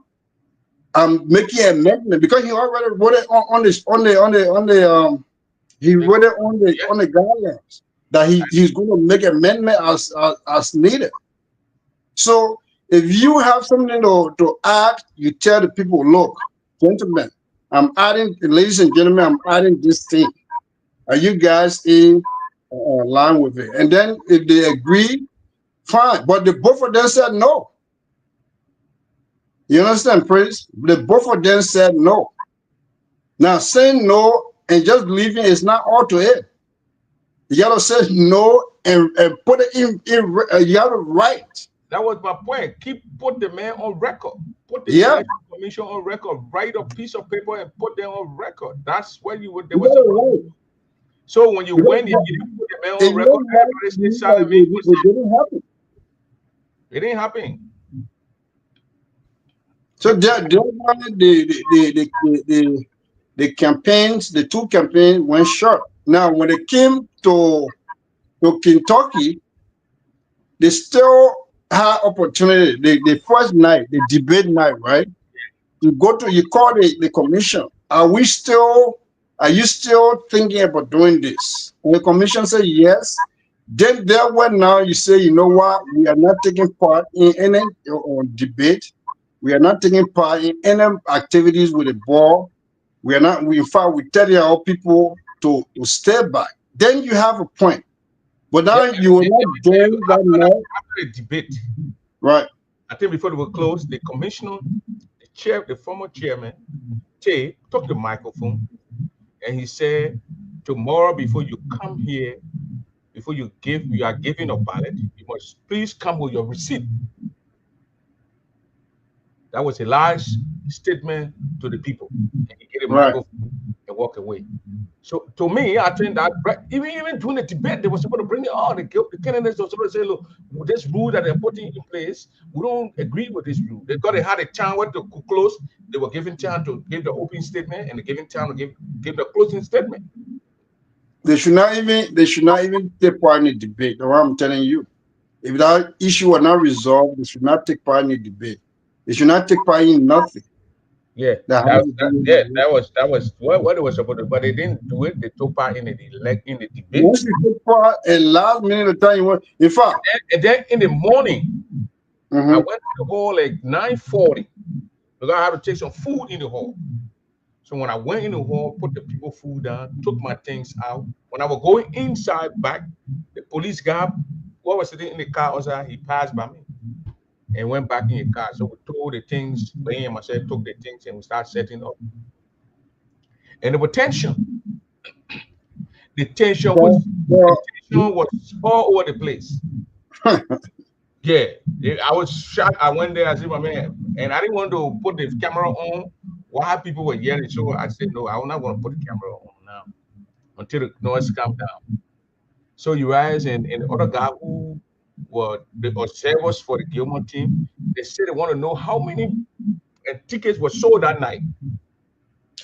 I'm making an amendment because he already wrote it on this on the he wrote it Yeah. on the guidelines that he's going to make amendment as needed. So if you have something to add, you tell the people, look, gentlemen, ladies and gentlemen, I'm adding this thing. Are you guys in line with it? And then if they agree, fine. But the both of them said no. You understand, Prince? The both of them said no. Now saying no and just leaving is not all to it. You gotta say no and put it in you gotta write. That was my point. Put the man on record. Put the Yeah, election commission on record. Write a piece of paper and put them on record. That's what they you were gotta supposed to write. do. So when you Because went, you didn't put the man it on record. looked like Everybody stay it, silent. Man, it didn't happen. it didn't happen. So there were the campaigns, the two campaigns went short. Now, when it came to Kentucky, they still had opportunity. The first night, the debate night, right? You call the commission. Are you still thinking about doing this? And the commission said yes. Then there when now you say, you know what, we are not taking part in any debate. We are not taking part in any activities with the ball. In fact, we tell our people to stay back. Then you have a point. But Yeah, now you are let not me tell you, doing that now. after the debate, Right. I think before they were closed, the commissioner, the former chairman, took the microphone and he said, tomorrow before you come here, before you are giving a ballot, you must please come with your receipt. That was a last statement to the people. And he gave a Right. microphone and walk away. So to me, I think that even during the debate, they were supposed to bring it all. The candidates were supposed to say, look, this rule that they're putting in place, we don't agree with this rule. They had a time when to close. They were given time to give the opening statement and giving time to give the closing statement. They should not even take part in the debate. That's what I'm telling you. If that issue were not resolved, they should not take part in the debate. They should not take part in nothing Yeah, that has to do with the that was what they were supposed to, but they didn't do it. They took part in the debate, once you take part and last minute of time you want. In fact, and then in the morning, I mhm, went to the hall like 9:40 because I had to take some food in the hall. So when I went in the hall, put the people food down, took my things out. When I was going inside back, the police guy, who was sitting in the car outside, he passed by me and went back in the car. So we threw the things, me and myself took the things and we started setting up. And there was tension. The tension well, was the well, tension was all over the place. Yeah, I was shocked. I went there, I see my man, and I didn't want to put the camera on while people were yelling. So I said, no, I'm not going to put the camera on now until the noise calm down. So you guys and the other guy who were the observers for the Gilmore team, they said they want to know how many tickets were sold that night,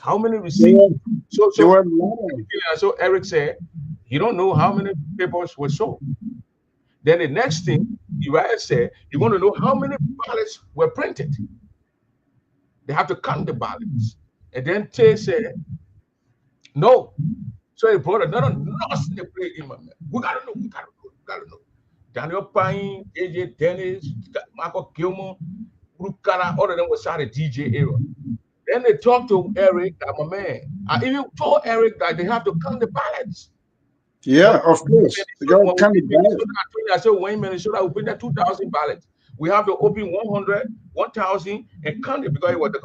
how many they receipts. were So they so were lying. so Eric said he don't know how many papers were sold. Then the next thing Uriah said, you want to know how many ballots were printed. They have to count the ballots. And then Tay said, no. So he brought another nurse in the play in my man. We gotta know. Daniel Payne, AJ Dennis, Michael Gilmore, Rukara, all of them was out of DJ era. Then they talked to Eric, that my man. I even told Eric that they have to count the ballots. When Yeah, of course. They got when we kind did of bad. Minnesota, I told you, I said, when Minnesota opened that 2,000 ballots, we have to open 100, 1,000, and count it because it was the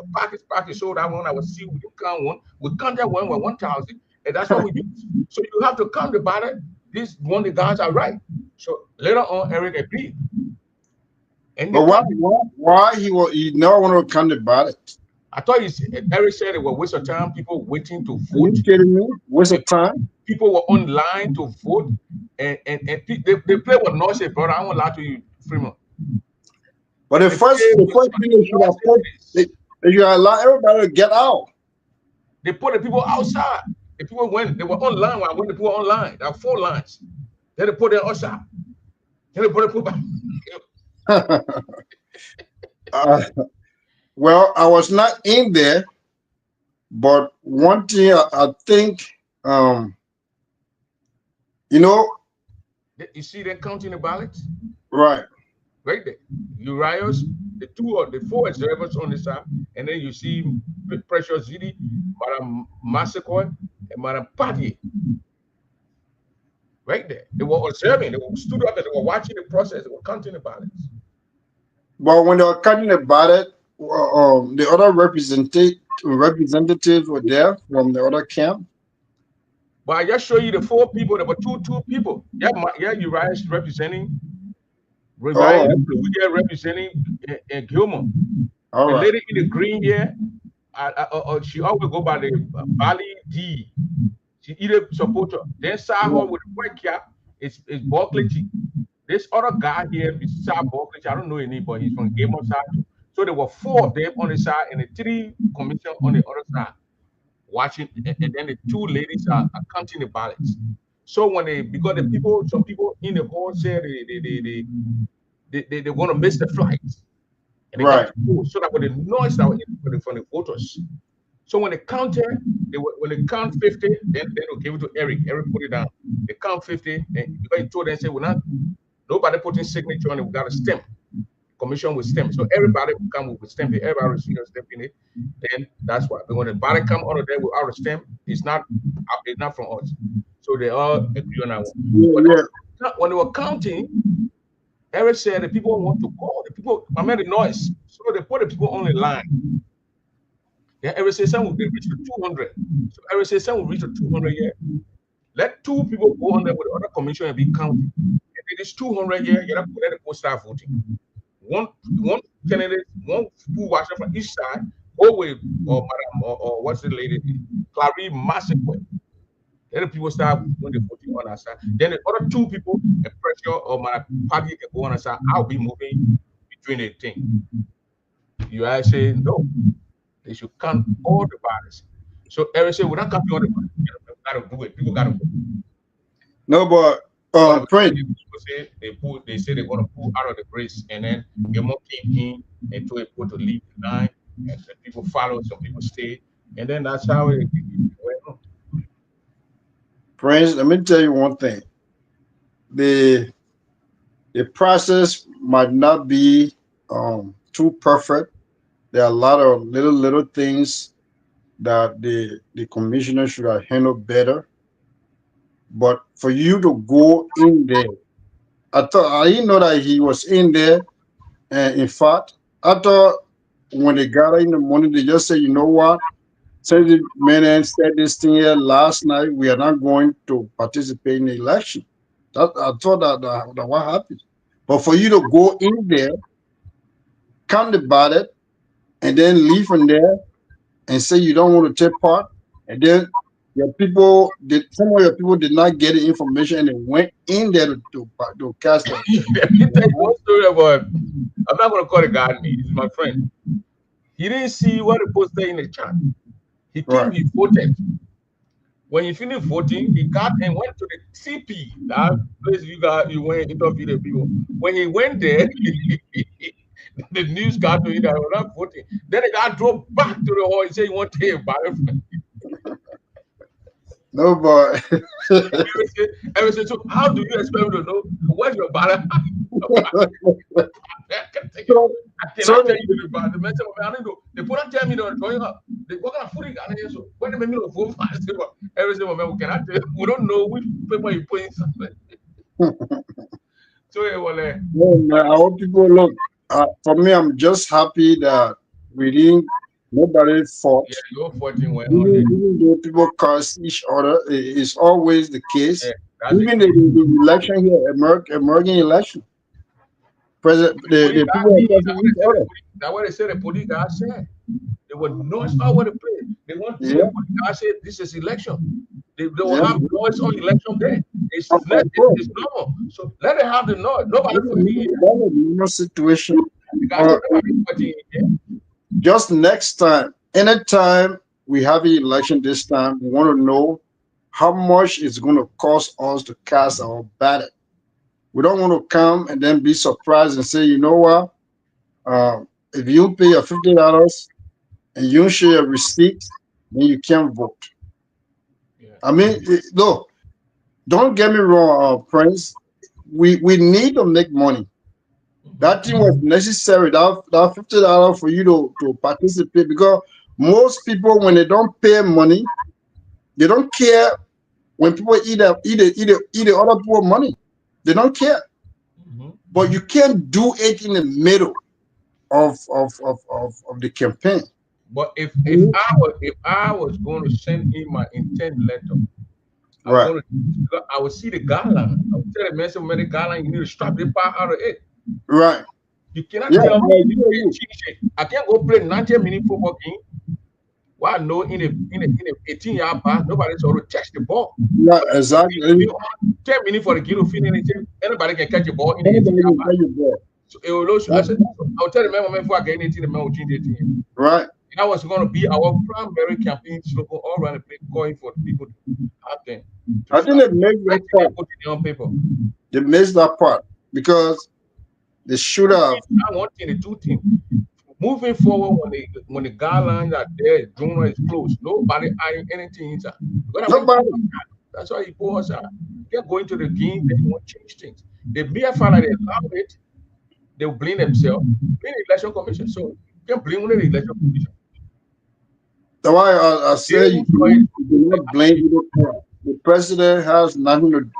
package sold that one. I was see we didn't count one. We count that one with 1,000, and that's what we use. So you have to count the ballot. This one, the guys are right. So later on, Eric agreed, and they But why counted. he never want to count the ballot? I thought Eric said it was a waste of time. People waiting to Are you vote. kidding me? Waste And of time. people were online to vote, and they play with noise, brother. I won't lie to you, Freeman. But They play the with first such thing they should have put noises. they should allow everybody to get out. They put the people outside. The people went, they were online when the people were online. There were 4 lines. Then they put them outside. Then they put the people back. uh, well, I was not in there, but one thing I think, um, you know, You see them counting the ballots? right. Right there. Uriah's, the 4 observers on the side, and then you see Precious Zidi, Madame Massacre, and Madame Padier. Right there. They were observing, they were stood up and they were watching the process, they were counting the ballots. But when they were cutting the ballot, the other representatives were there from the other camp. But I just show you the 4 people. There were two people. Yeah, Uriah is representing Oh, Uriah, okay. representing Gilmore. All The right. lady in the green here, she always go by the Bali D. She either supporter. Then side her with the white cap is Barkley. This other guy here beside Barkley, I don't know any, but he's from Game of side too. So there were 4 of them on the side and the 3 commission on the other side watching, and then the 2 ladies are counting the ballots. So when because some people in the hall said they want to miss the flight, and they got Right. to go so that with the noise that was from the voters. So when they counted, when they count 50, then they'll give it to Eric. Eric put it down. They count 50, and because he told them, say, we're not, nobody putting signature on it, we got a stamp. Commission with stamp. So everybody will come with stamp. Everybody will see a stamp in it. Then that's why. But when the ballot come out of there without a stamp, it's not from us. So they all agree on that one. Yeah. But when they were counting, Eric said the people want to call. The people, I made the noise. So they put the people on the line. Yeah, Eric said some will reach to 200. So Eric said some will reach to 200 here. Let 2 people go on there with the other commission and be counted. If it is 200 here, you have to let the people start voting. One candidate, one full watcher from each side, go with or what's the lady, Clary Massacre. Then the people start when they voting on our side. Then the other 2 people, the pressure or my party can go on our side. I'll be moving between the thing. You guys say no, they should count all the ballots. So Eric said, we're not counting all the ballots. You gotta do it. People gotta vote. No, but Prince. People say they say they're gonna pull out of the race, and then Gamon came in and told people to leave the line, and the people followed, some people stayed, and then that's how it went on. Prince, let me tell you one thing. The process might not be too perfect. There are a lot of little things that the commissioner should have handled better. But for you to go in there, I didn't know that he was in there. And in fact, I thought when they got in the morning, they just said, you know what? Since the man said this thing here last night, we are not going to participate in the election. I thought that what happened. But for you to go in there, count the ballot, and then leave from there and say you don't want to take part, and then some of your people did not get the information and they went in there to cast them. Let me tell you one story about. I'm not gonna call the guy me. He's my friend. He didn't see what the poster in the chat. He came, Right. he voted. When he finished voting, he got and went to the CP, that place you went interview the people. When he went there, the news got to him that he was not voting. Then the guy drove back to the hall and said he want to take a ballot. No, but Everyone said, so how do you expect me to know where's your ballot? I so, cannot tell you the ballot. The man said, I don't know. They put on tell me they're going up. They what kind of food you got here? So when they make me to vote, I said, everyone said, man, we cannot tell you. We don't know which paper you put inside. So yeah, well, no, man, I hope people look. For me, I'm just happy that we didn't. Nobody fought. yeah, your 14 went on there. Even though people curse each other, it's always the case. Yeah, that's Even the the election here, American election, president, police the guy, people are cursing each other. that's what they said. The police guy said they were noise all over the place. They want to. Yeah, The police guy said this is election. They will yeah. have noise on election day. It's Of course. it's normal. So let it have the noise. Nobody put me in. That's a normal situation. The guy said nobody put in here. Just next time, anytime we have an election this time, we want to know how much it's going to cost us to cast our ballot. We don't want to come and then be surprised and say, you know what? If you pay your $50 and you share your receipt, then you can't vote. Yeah. I mean, no, don't get me wrong, Prince. We need to make money. That thing was necessary. That $50 for you to participate, because most people, when they don't pay money, they don't care when people eat the other people money. They don't care. Mhm. But you can't do it in the middle of the campaign. But if I was going to send in my intent letter, Right. I would see the guideline. I would tell the man, some the guideline, you need to strap the part out of it. Right. You cannot Yeah. tell me You. I can't go play 90 minute football game Why no in a 18-yard pass, nobody's already touched the ball. Yeah, exactly. 10 minutes for the game to finish anything, anybody can catch a ball in the Anybody 18-yard can pass. tell you that. So it will also, I said, I'll tell the man before I get anything, the man will change the team. Right. That was going to be our primary campaign slogan all around the place, calling for people to have them to I think start they missed that writing part. and putting it on paper. They missed that part because they should have. I want thing, the two things. Moving forward, when the guidelines are there, journal is closed. Nobody adding anything inside. Because when Nobody. that's why he pull us out. They're going to the game, they want to change things. The mere fact that they allow it, they'll blame themselves, blame the election commission. So you can blame only the election commission. That's why I They say will you cannot blame the president. The president has nothing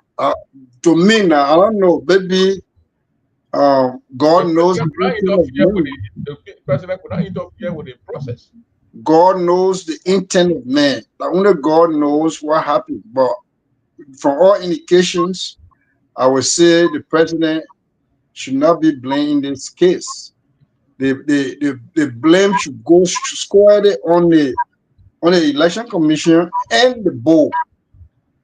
to me now. I don't know. Maybe God the knows president the could not intent of interfere with man. the president could not interfere with the process. God knows the intent of man. Like only God knows what happened. But from all indications, I would say the president should not be blamed in this case. The blame should go squarely on the election commission and the board.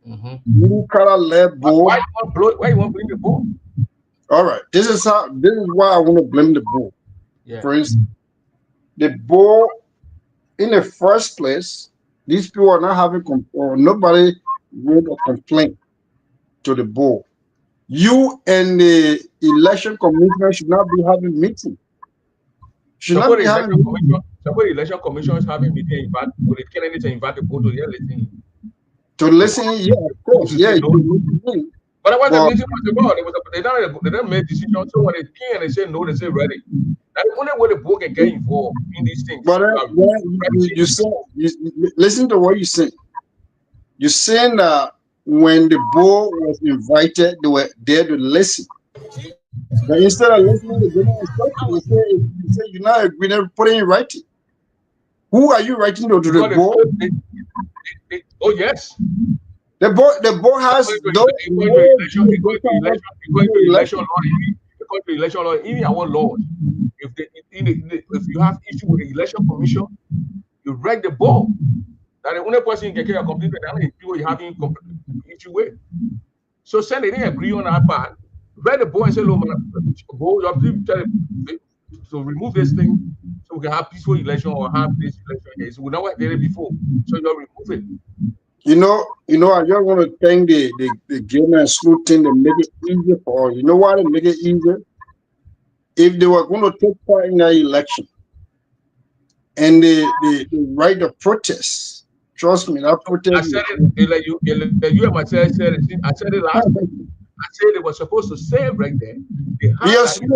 Mm-hmm. Blue collar led board. Why you want blow? Why you want bring the ball? All right, this is why I want to blame the board. Yeah. For instance, the board in the first place, these people are not having or nobody wrote a complaint to the board. You and the election commissioner should not be having meeting. Should not be having meeting Suppose the election commission is having meeting invite with the candidate and invite the board to hear listening. to listen. Yeah, of course. To Yeah, say you no. listen. But I was the But meeting was about they don't make decision. So when they can they say no, they say ready. That's the only way the board can get involved in these things. you say listen to what you say. You're saying that when the board was invited, they were there to listen. But instead of listening to general instruction, you say you're not agreeing, put it in writing. Who are you writing to the Because board? oh yes. The board has no According to election law, even our laws, if you have issue with the election commission, you write the board. That the only person you can get a complaint with, how many people you having issue with. So send they didn't agree on that part. Write the board and say, look, man, go, you have to tell them to remove this thing so we can have peaceful election or have this election here. So we never did it before. So you remove it. I just want to thank the game and slow thing that make it easier for all. You know why they make it easier? If they were going to take part in that election and they write the protest, trust me, that protest. I said it like you and myself said it. I said it last week. I said they were supposed to say it right there. Yes, take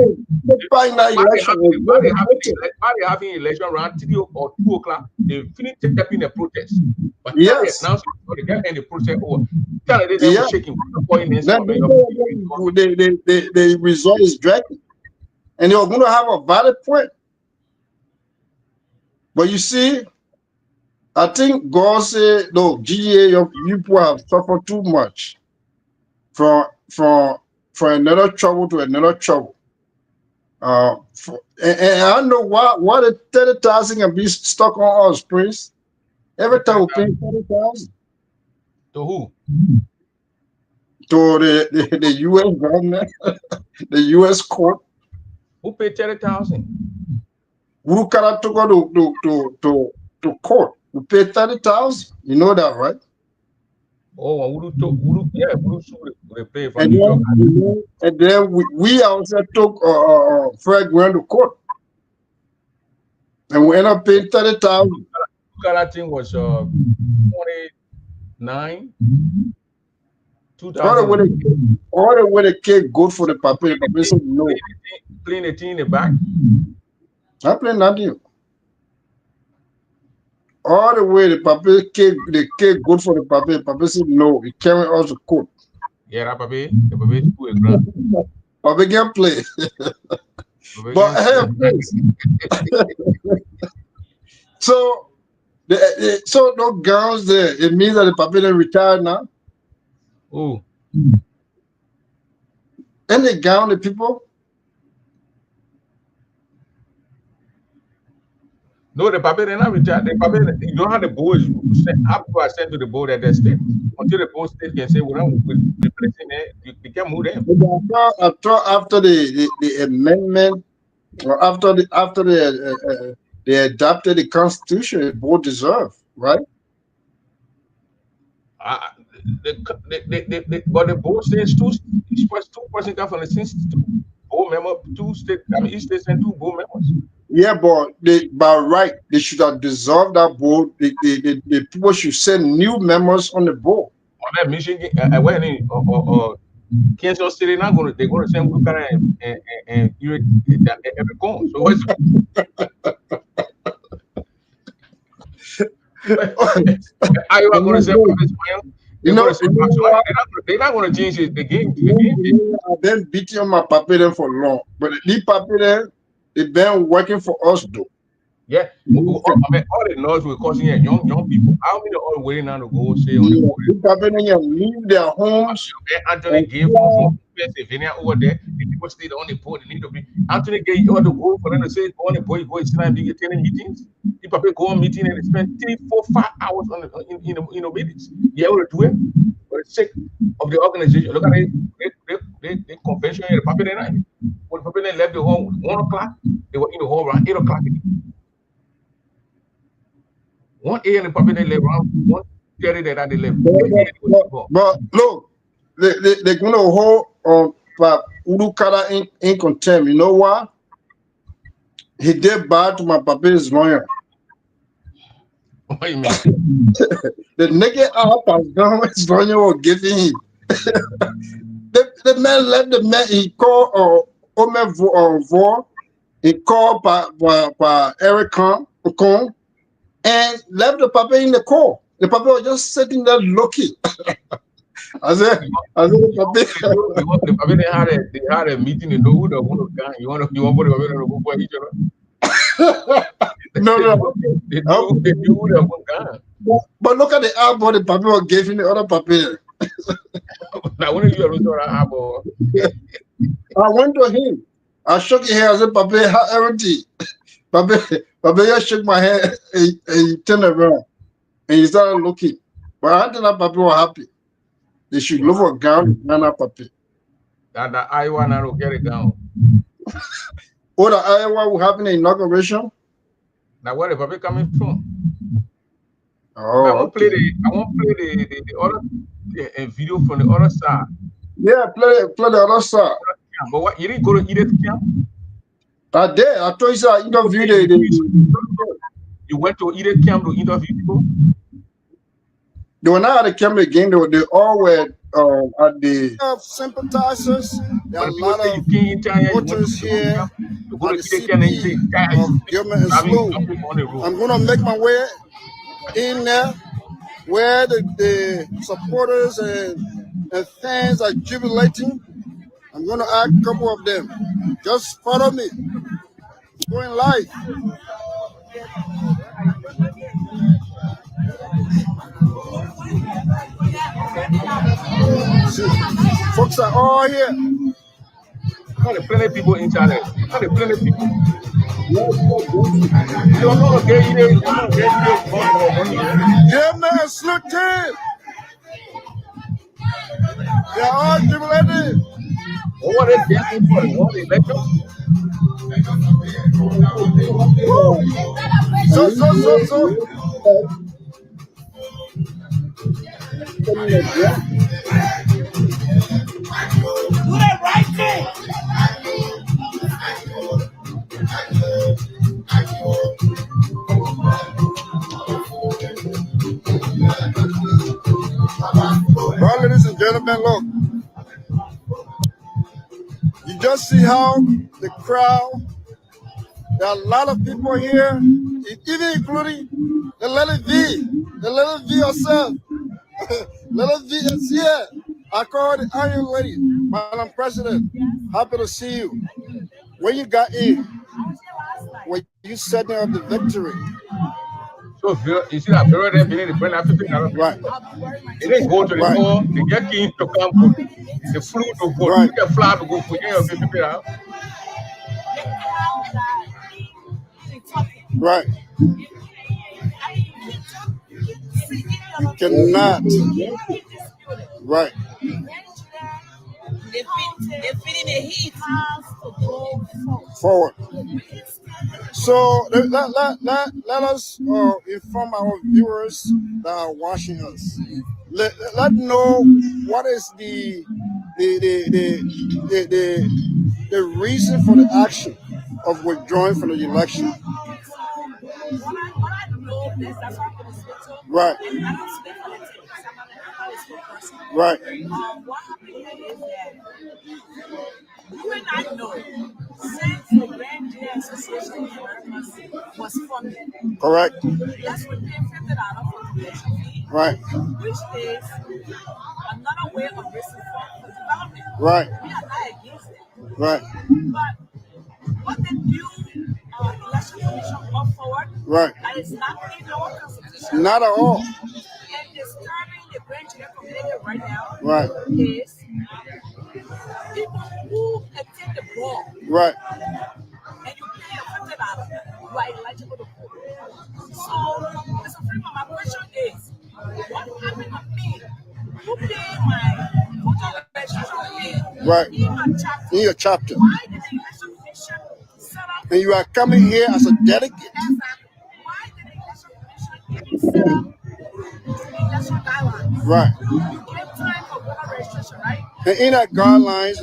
part in that election. Why they having election around 3 or 2 o'clock? They finish tapping the protest. But yes, now they get any protest over. They yeah. were shaking. The result is dragging. And they were going to have a valid point. But you see, I think God said, no, GA, your people have suffered too much from another trouble to another trouble. And I don't know why the 30,000 can be stuck on us, Prince. Every time we pay 30,000. To who? To the U.S. government, the U.S. court. Who paid 30,000? Who cannot to go to court? We pay 30,000. You know that, right? Oh, they pay from New York. And then we also took Fred Grant to court. And we end up paying 30,000. That thing was 29, 2000. All the way the cake good for the papa. The papa said no. Playing the thing in the back. I play nothing. All the way the cake good for the papa. The papa said no. He carried us to court. Yeah, that papa. The papa is too grand. Papa can play. But hey, so so no girls there. It means that the papa is retired now. Oh. And they gown the people. No, the paper they're not retired. The paper, you don't have the board after I sent to the board at that state. Until the board state can say, well, we're replacing it, they can't move them. I thought after the amendment, or after they adopted the Constitution, the board deserved, right? But the board says each person come from the same board member, each state send 2 board members. Yeah, but by right, they should have dissolved that board. The people should send new members on the board. On that Michigan, Kansas City, they're going to send Bukara and every corner. So what's are you going to say they're not going to change the game. I've been beating on my paper for long, but the paper they've been working for us though. Yeah, I mean, all the noise we're causing here, young people. How many are waiting now to go say on the board? Leave their homes. Anthony gave from Pennsylvania over there. The people stayed on the board. They need to be. Anthony gave you to go for them to say go on the board. You go and sit and be attending meetings. The people go on meeting and they spend 3, 4, 5 hours on the meetings. You able to do it for the sake of the organization. Look at it. The convention here, the paper night. When the paper left the home 1 o'clock, they were in the hall around 8 o'clock. 1 a.m. the paper left around 1:30 that they left. But look, they're gonna hold Urukara in contempt. You know why? He did bad to my papa's lawyer. What do you mean? The nigga out has done his lawyer was giving him. the man left the man. He called Omer Vor. He called by Eric Khan and left the papa in the car. The papa was just sitting there looking. I said, the papa they had a meeting in Norwood or one of them. You want to go for each other? No. They do the one guy. But look at the album the papa gave him the other papa. Now when you are album, I went to him. I shook his head. I said, "Papa, how empty?" Papa just shook my head and he turned around and he started looking. But I think that Papa was happy. They should look for ground and not Papa. That Iowa now will get it down. Oh, the Iowa will have an inauguration. Now where the Papa coming from? Oh, I won't play the other video from the other side. Yeah, play the other side. But what you didn't go to Edith camp? I did. I told you I interviewed You went to Edith camp to interview people? They were not at the camp again. They all were at the sympathizers. There are a lot of voters here at the CP of Gilman and Slough. I'm going to make my way in there where the supporters and fans are jubilating. I'm going to ask a couple of them. Just follow me. Going live. See, folks are all here. There are plenty of people inside there. There are plenty of people. You're not getting it. Yeah, man, Slough team. They are all jubilating. What are they getting for? What are they elections? So. Do that right thing. Well, ladies and gentlemen, look. You just see how the crowd, there are a lot of people here, even including the little V herself. Little V is here. I call the Iron Lady, Madam President. Happy to see you. When you got in, when you set up the victory. So you see that very beginning, the brand after right. It didn't go to the door. They get king to come for the flew to go. Right. They get fly to go for you. Right. You cannot. Right. They're feeding the heat. Forward. So let us inform our viewers that are watching us. Let know what is the reason for the action of withdrawing from the election. Right. Right. What happened is that you and I know since the Grand Jury Association of America was formed. Correct. Yes, we pay $50 for convention fee. Right. Which is another way of raising funds for development. Right. We are not against it. Right. But what the new election commission brought forward, right, that is not in our constitution. Not at all. And disturbing the Grand Jury community right now, Right, is people who attend the ball, right, and you pay your $50, you are eligible to vote. So, Mr. Freeman, my question is, what happened to me who pay my voter registration fee right, in my chapter? in your chapter, Why did the election commission set up? and you are coming here as a delegate. Exactly. Why did the election commission even set up election guidelines? Right. You give time for voter registration, right? And in that guidelines,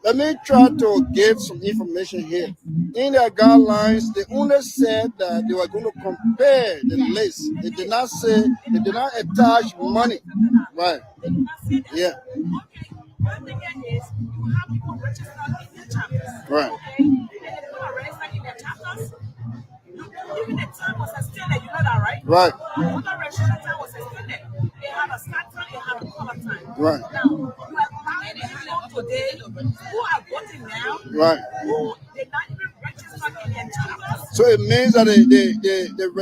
let me try to give some information here. In their guidelines, they only said that they were going to compare the list. They did not say, they did not attach money. Right. They did not say that. Yeah. Okay. One thing is, you have people registered in their chapters. Right. Okay. And if people are registered in their chapters, even the time was extended. You know that, right? Right. Voter registration time was extended. They had a start time, they had a color time. Right. Now, you have many people today who are voting now, Right. who did not even register in their chapters. So it means that the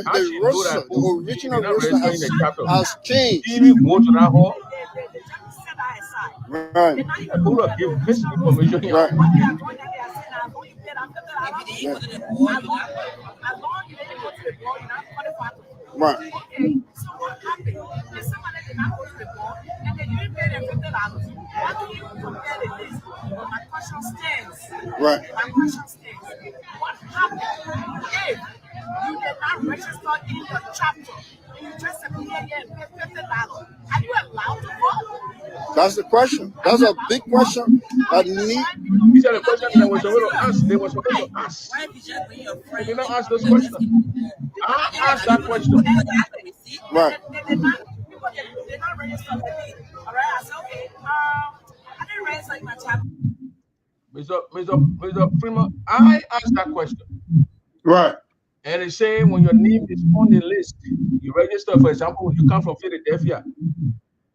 Actually, roster, do that. the original You're not roster registering in the chapter. has changed. Even go to that hall, The chapter set that aside. Right. They're not even people looking are at the giving original misinformation roster. here. Right. What they are doing, that they are saying, I'm going to pay that $50. Yeah. As long as you didn't go to the ball, you're not qualified to vote. Right. Okay, so what happened? If somebody did not go to the ball and then you didn't pay them $50, how do you compare the list? But my question stands. Right. My question stands. What happened if you did not register in your chapter and you just appear here and pay $50? Are you allowed to vote? That's the question. That's a big question that need. These are the questions that they were supposed to ask. They were supposed to ask. Why if you just bring your They friend? did not ask those questions. I asked that question. Right. They're not registered with me. All right. I said, okay, I didn't register in my chapter. Mr. Freeman, I asked that question. Right. And they say when your name is on the list, you register, for example, you come from Philadelphia,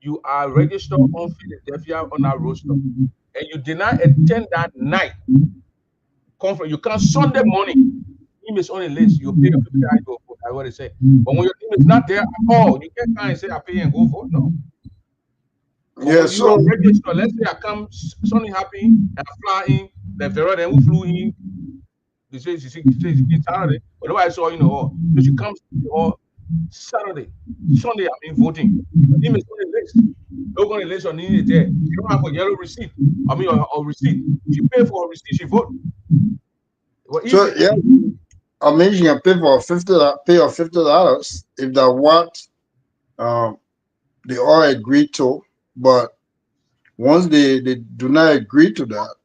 you are registered on Philadelphia on our roster, and you did not attend that night conference. You come Sunday morning, name is on the list, you pay your $50, you go vote. That's what they say. But when your name is not there at all, you can't come and say I pay and go vote. No. But Yeah. when you So are registered, let's say I come something happy and I fly in, the Vera then who flew in. They say it's Saturday, but nobody saw you in the hall. Because you come to the hall Saturday, Sunday, I mean voting. Your name is on the list. Look on the list, your name is there. You don't have a yellow receipt. I mean, or receipt. If you pay for a receipt, you vote. Well, So yeah, I mean you can pay for $50 if that what they all agree to, but once they do not agree to that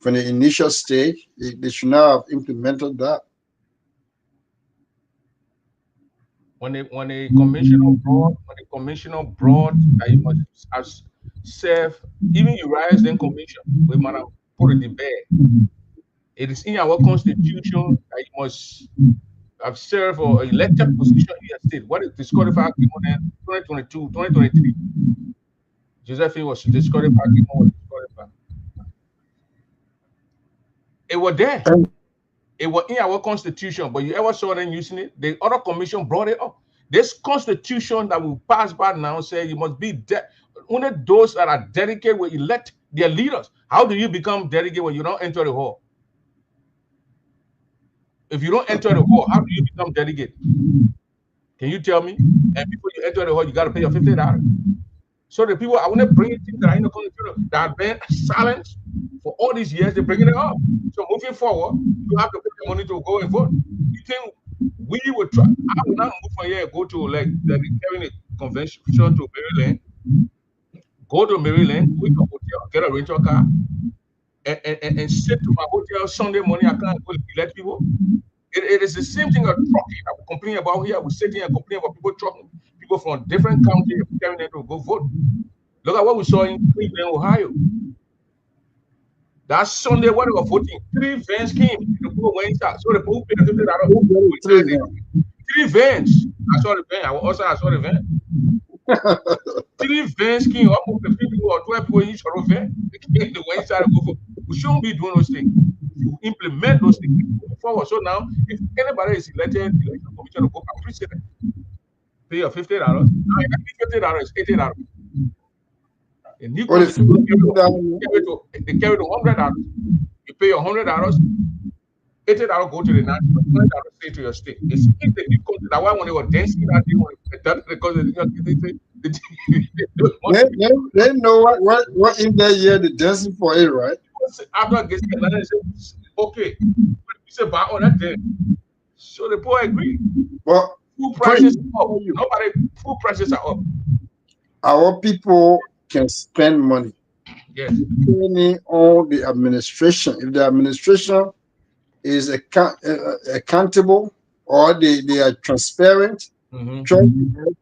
from the initial stage, they should not have implemented that. when the commissioner brought that you must serve, even you rise then commission, we might have put it in bed. It is in our constitution that you must have served or elected position in your state. What is disqualified in 2022, 2023? Josephine was disqualified, was disqualified. It was there. It was in our constitution, but you ever saw them using it? The other commission brought it up. This constitution that will pass by now says you must be only those that are dedicated will elect their leaders. How do you become dedicated when you don't enter the hall? If you don't enter the hall, how do you become delegate? Can you tell me? And before you enter the hall, you got to pay your $50. So the people, I want to bring things that are in the country that have been silent for all these years, they're bringing it up. So moving forward, you have to pay the money to go and vote. You think we would try? I will not move from here and go to like the having a convention to Maryland, go to Maryland, go to a hotel, get a rental car, and sit to my hotel Sunday morning. I can't go elect people. It is the same thing as trucking. I will complain about here. We sit here and complain about people trucking, people from different counties carrying them to go vote. Look at what we saw in Cleveland, Ohio. That Sunday, when they were voting, 3 vans came. The people went inside. So the people paid $50. 3 vans. I saw the van. I saw the van. 3 vans came. Almost 50 people or 12 people in each van. They went inside and go vote. We shouldn't be doing those things. You implement those things forward. So now, if anybody is elected, election commission to go, I appreciate it. Pay your $50. Now, $50 is $80. In New they carry the $100. You pay your $100, $80 go to the national, $20 stay to your state. It's in the new country. That's why when they were dancing that day, because they know what in that year they're dancing for it, right? After getting the said, okay, we said, buy all that day. So the poor agree. Well, food prices are up. Food prices are up. Our people can spend money. Yes. Depending on the administration. If the administration is accountable or they are transparent,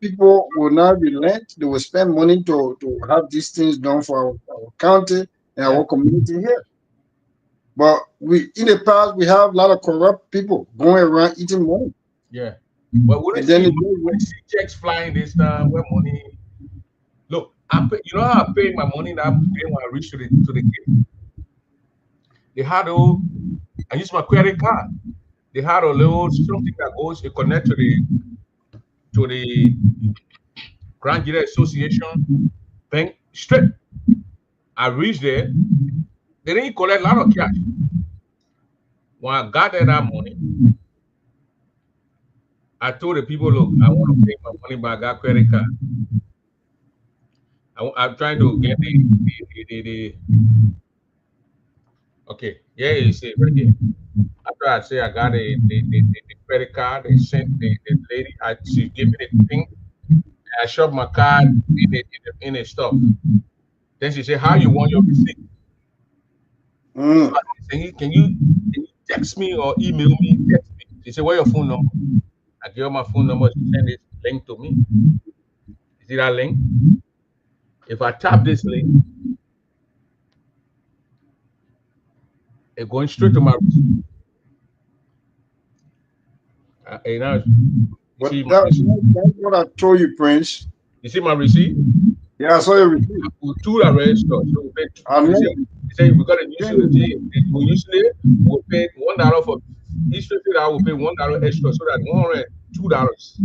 people will not relent. They will spend money to have these things done for our county and our community here. But in the past, we have a lot of corrupt people going around eating money. Yeah. But when you see checks flying this time, where money. Look, you know how I paid my money that day when I reached to the gate? They had I used my credit card. They had a little something that goes to connect to the Grand Gita Association bank straight. I reached there. They didn't collect a lot of cash. When I got there that morning, I told the people, look, I want to pay my money, but I got credit card. I'm trying to get the okay, yeah, you see right here. After I say I got the credit card, they sent the lady. She gave me the thing. I shoved my card in the stuff. Then she said, "How you want your receipt?" So I said, can you text me or email me? Text me. She said, "What's your phone number?" I gave her my phone number. She sent this link to me. You see that link? If I tap this link, it's going straight to my receipt. That's what I told you, Prince. You see my receipt? Yeah, I saw your receipt. To the register. So he said we got a new utility. We usually will pay $1 for each $50. We'll pay $1 extra, so that $102.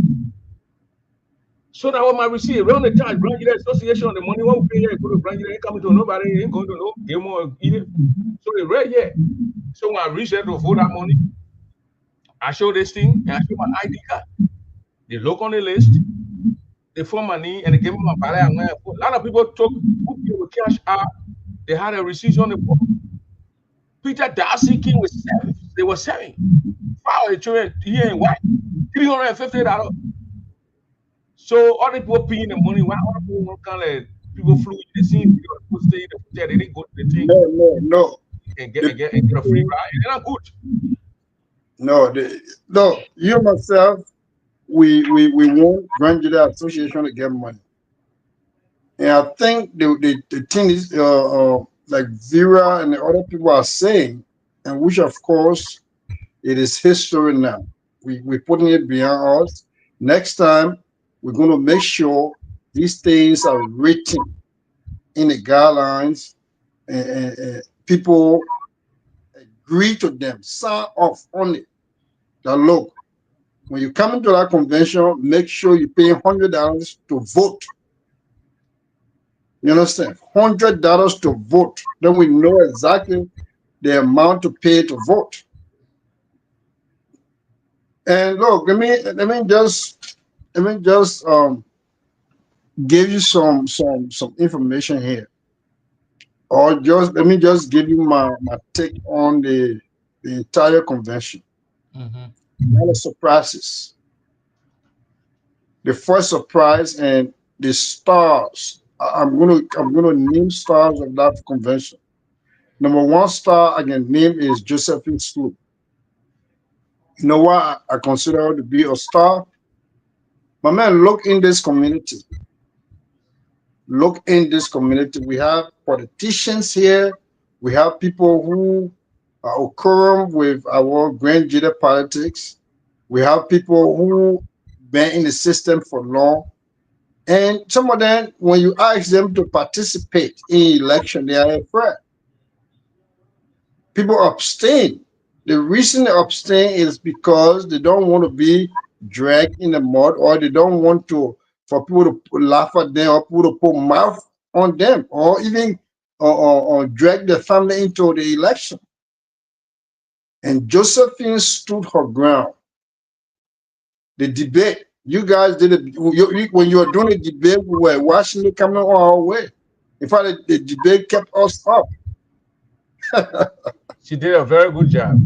So that was my receipt. Around the time, Grand Gita Association, the money won't pay here. Go to Grand Gita, ain't coming to nobody, ain't going to no game or eat it. So they read here. So when I reached there to vote that money, I showed this thing and I showed my ID card. They look on the list, they form my name, and they gave me my ballet. A lot of people took with cash out. They had a receipt on the board. Peter Darcy came with 7. They were 7. 5 children here in white, $350. So all the people paying the money. Why all the people kind of people flew in the scene? People stay in the hotel. They didn't go to the thing. No. And get a free ride. They're not good. No. You myself, we want Grand Gita Association to get money, and I think the thing is like Vera and the other people are saying, and which of course it is history now. We're putting it behind us. Next time we're going to make sure these things are written in the guidelines, and people agree to them, sign off on it. Now look, when you come into that convention, make sure you pay $100 to vote. You understand? $100 to vote. Then we know exactly the amount to pay to vote. And look, let me just give you some information here, or just let me just give you my take on the entire convention. Mm-hmm. A lot of surprises. The first surprise and the stars. I'm gonna name stars of that convention. Number one star I can name is Josephine Sloop. You know why I consider her to be a star? My man, look in this community. Look in this community. We have politicians here. We have people who are occurring with our grand junior politics. We have people who been in the system for long. And some of them, when you ask them to participate in election, they are afraid. People abstain. The reason they abstain is because they don't want to be dragged in the mud, or they don't want to for people to laugh at them, or people to put mouth on them, or even or drag their family into the election. And Josephine stood her ground. The debate, you guys did it when you were doing the debate. We were watching it coming on our way. In fact, the debate kept us up. She did a very good job.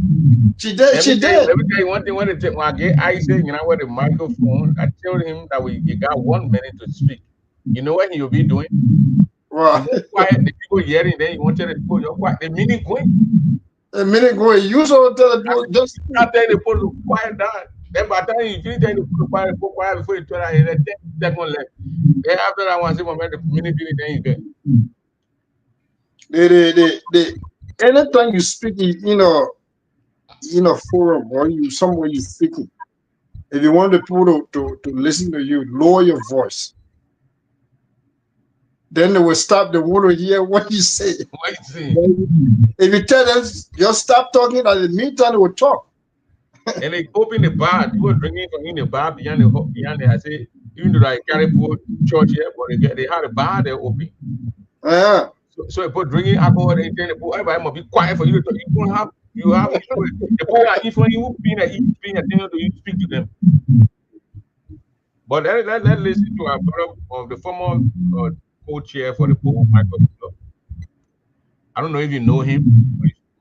She did. She did. Let me tell you one thing. When I get Isaac, you know, with the microphone, I told him that you got 1 minute to speak. You know what he'll be doing? You Right. go quiet, the people yelling, then you want to tell the people you're quiet. The meaning going. A minute ago, you usually tell the people just Not telling the people to quiet down. Then by the time you finish telling the people to quiet before you turn out, there's 10 seconds left. Then after that one, say, man, the minute finish, then you get. the anytime you speak in a forum, or you somewhere you speaking, if you want the people to listen to you, lower your voice. Then they will stop. They want to hear what you say. What you see? If you tell them just stop talking, at the meantime they will talk. And they open the bar, people drinking from in the bar behind there. I say, even though I carry people church here, but they had a bar there open. Yeah. So people drinking alcohol, they tell the people, everybody must be quiet for you to talk. You have the people are in front of you, paying attention to you, speak to them. But let's listen to our brother of the former co-chair for the Pope, Michael Kulo. I don't know if you know him,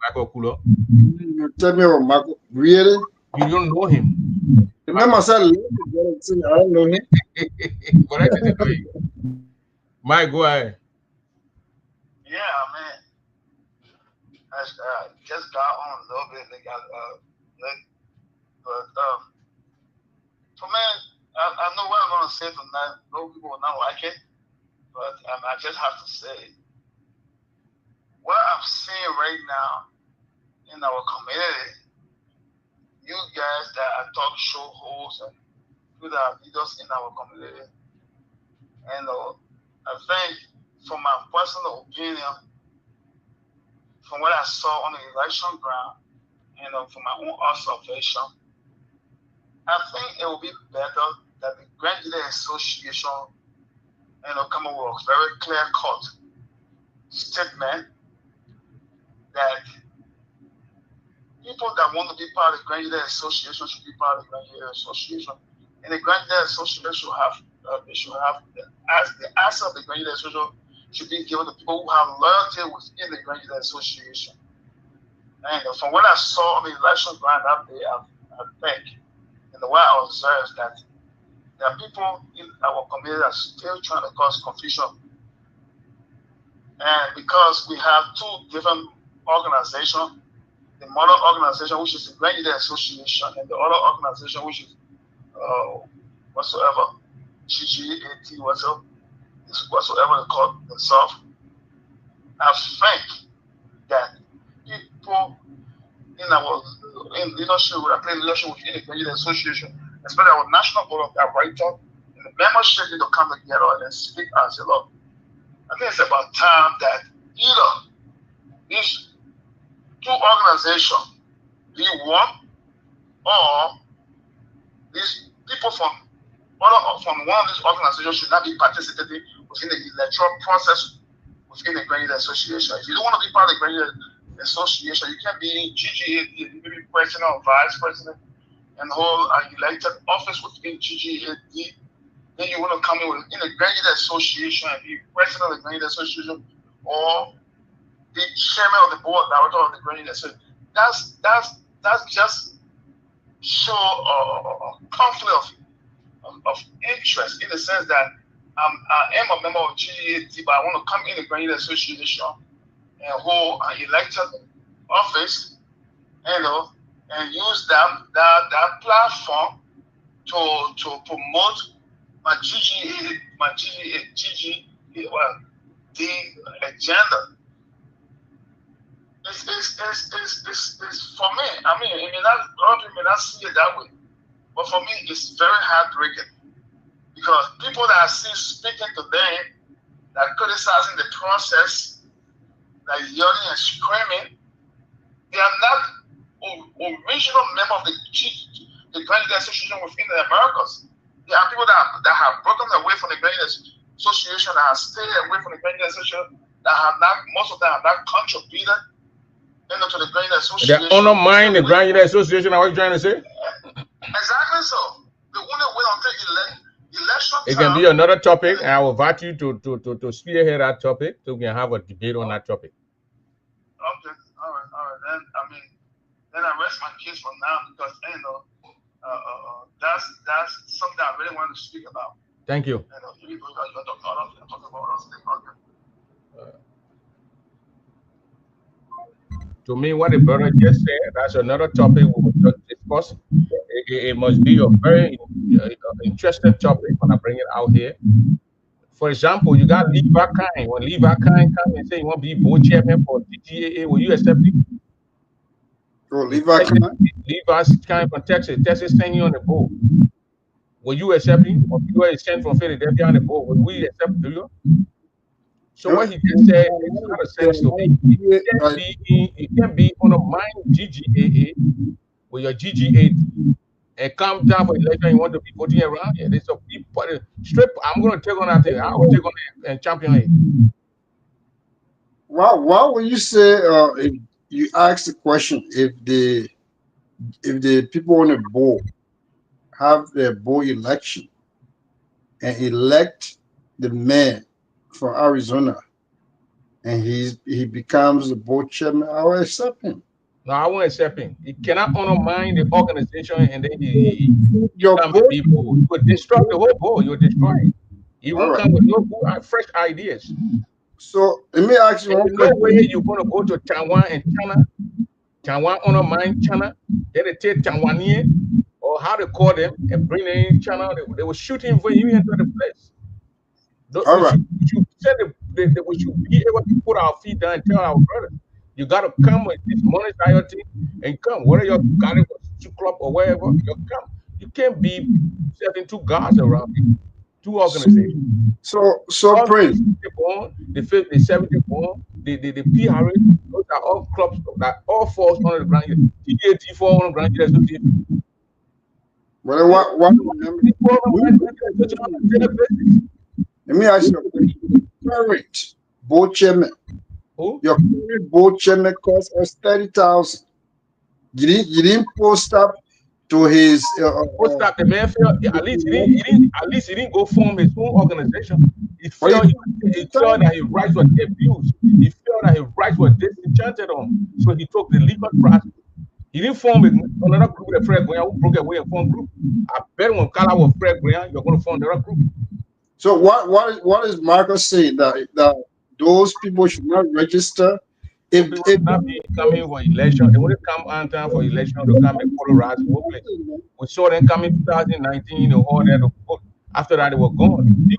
Michael Kulo. You tell me about Marco. Really? You don't know him. Remember, I said, I don't know him. But I didn't know you. Mike, go ahead. Yeah, man. I just got on a little bit. They got late, but for me, I know what I'm gonna say tonight. No people will not like it, but I just have to say what I'm seeing right now in our community. You guys that are talk show hosts and people that are leaders in our community, and I think, from my personal opinion, from what I saw on the election ground, and from my own observation, I think it will be better that the Grand Leader Association, come up with a very clear-cut statement that people that want to be part of the Grand Leader Association should be part of the Grand Leader Association, and the Grand Leader Association should have the answer of the Grand Leader Association should be given to people who have loyalty within the Grand Leader Association. And from what I saw on the election ground that day, I think, and the way I observed, that there are people in our community that are still trying to cause confusion. And because we have two different organizations, the mother organization, which is the Grand Leader Association, and the other organization, which is whatsoever, GGAT, whatsoever they call themselves. I think that people in leadership, we are playing leadership within the Grand Leader Association, especially our national board of directors, and the membership need to come together and speak and say, look, I think it's about time that either these two organizations be one, or these people from one of these organizations should not be participating within the electoral process within the Grand Leader Association. If you don't want to be part of the Grand Leader Association, you can't be in GGA, you can be president or vice president. and hold an elected office within GGAD, then you want to come in the Graduate Association and be president of the Graduate Association or the chairman of the board, director of the Graduate Association. That's just show a conflict of interest in the sense that I am a member of GGAD, but I want to come in the Graduate Association and hold an elected office, and use that platform to promote my the agenda. It's for me. I mean, a lot of people may not see it that way, but for me, it's very heartbreaking because people that I see speaking today, that are criticizing the process, that is yelling and screaming, they are not original member of the Graduate Association within the Americas. There are people that have broken away from the Graduate Association, that have stayed away from the Graduate Association, that have not, most of them have not contributed to the Graduate Association. They undermine the Graduate Association. What are you trying to say? Exactly so. The only way until election it can be another topic, and I will invite you to spearhead that topic so we can have a debate on that topic. Okay, all right. Then I rest my case for now because that's something I really want to speak about. Thank you. To me, what the brother just said, that's another topic we will just discuss. It must be a very interesting topic when I bring it out here. For example, you got Levi Kine. When Levi Kine come and say you want to be board chairman for DGAA, will you accept it? Levi Kine from Texas. Texas send you on the board. Will you accept him? Or you are sent from Philadelphia on the board. Will we accept you? So what he just said is not a sense to me. You can't be on a mind GGAA with your GGAD and come down for election. You want to be voting around here. There's a people strip. I'm going to take on that thing. I will take on it and champion it. Why would you say if you ask the question if the people on the board have their board election and elect the man from Arizona and he becomes the board chairman, I will accept him. No, I won't accept him. He cannot undermine the organization and then he your board, people. You will destroy the whole board. You'll destroy it. He won't come with no fresh ideas. So let me ask you one question. No way you're going to go to Taiwan and China. Taiwan undermine China. Then they take Taiwanese or how they call them and bring them in China. They will shoot him when you enter the place. We should be able to put our feet down and tell our brothers, you got to come with this monetary thing and come. Whether you're got it club or wherever, you come. You can't be setting two guards around you, two organizations. So Prince. The 50th, the 70th born, the PRA, those are all clubs that all falls under the Graduate. TGAT fall under the Graduate Association. Well, let me ask you a question. Current board chairman. Who? Your current board chairman cost us $30,000. You didn't post up to his post up the man felt at least he didn't go form his own organization. He felt that his rights were abused. He felt that his rights were disenchanted on. So he took the legal process. He didn't form another group with Fred Graham who broke away and formed group. I bet when Kala was Fred Graham, you're going to form another group. So what is Marcus saying that those people should not register? If not be coming for election, they wouldn't come on time for election to come and Colorado. We saw them coming 2019, all that. After that, they were gone.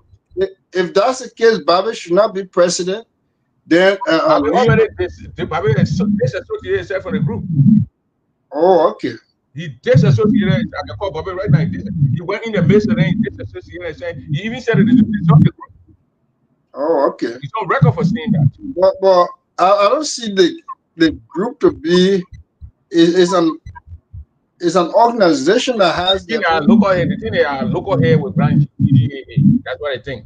If that's the case, Bobby should not be president. Then Bobby already disassociated himself from the group. Oh, okay. He disassociated. I can call Bobby right now. He went in the midst of them, he disassociated and saying he even said it is not the group. Oh, okay. He's on record for saying that. But I don't see the group to be is an organization that has the thing they are local here with branch PGAA. That's what I think.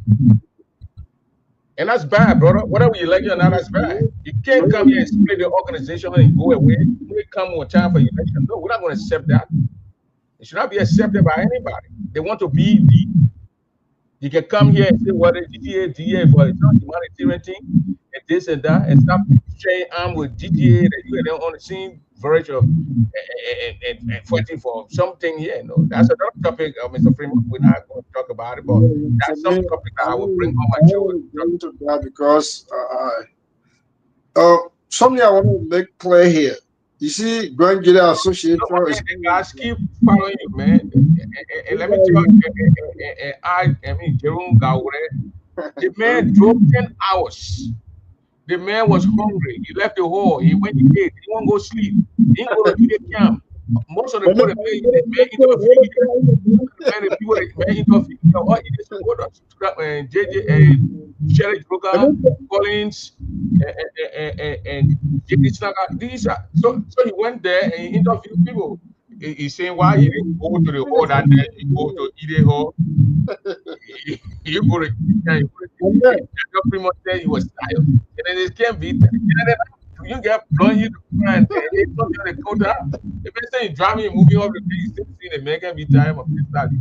And that's bad, brother. Whatever you elect or not, that's bad. You can't come here and split the organization and go away. You come with time for election. No, we're not going to accept that. It should not be accepted by anybody. They want to be the. You can come here and say what is GA for it's not humanitarian thing and this and that and stop sharing arm with GTA that you and them on the same verge of and fighting for something here. No, that's another topic, Mr. Freeman. We're not going to talk about it, but For that's some me, topic I that I will bring won't on my I show. won't go into that because something I want to make clear here. You see, Grand Jada Association No, but is the guys keep following you, man. And let me tell you, I mean, Jerome Gawure, the man drove 10 hours. The man was hungry. He left the hall. He went to gate. He won't go sleep. He didn't go to the camp. Most of the people that man interview, man, the people that man interview, all it is go to JJ and Sherry Broker, Collins, and JD Snacker. These are so he went there and he interviewed people. He's saying why he didn't go to the hall that day. He go to Ide Hall. You go to you pretty much said he was tired. And then it can't be. And then you get blowing you and it's not the quota. If they say driving and moving off the thing, you still see the man can be tired of this start.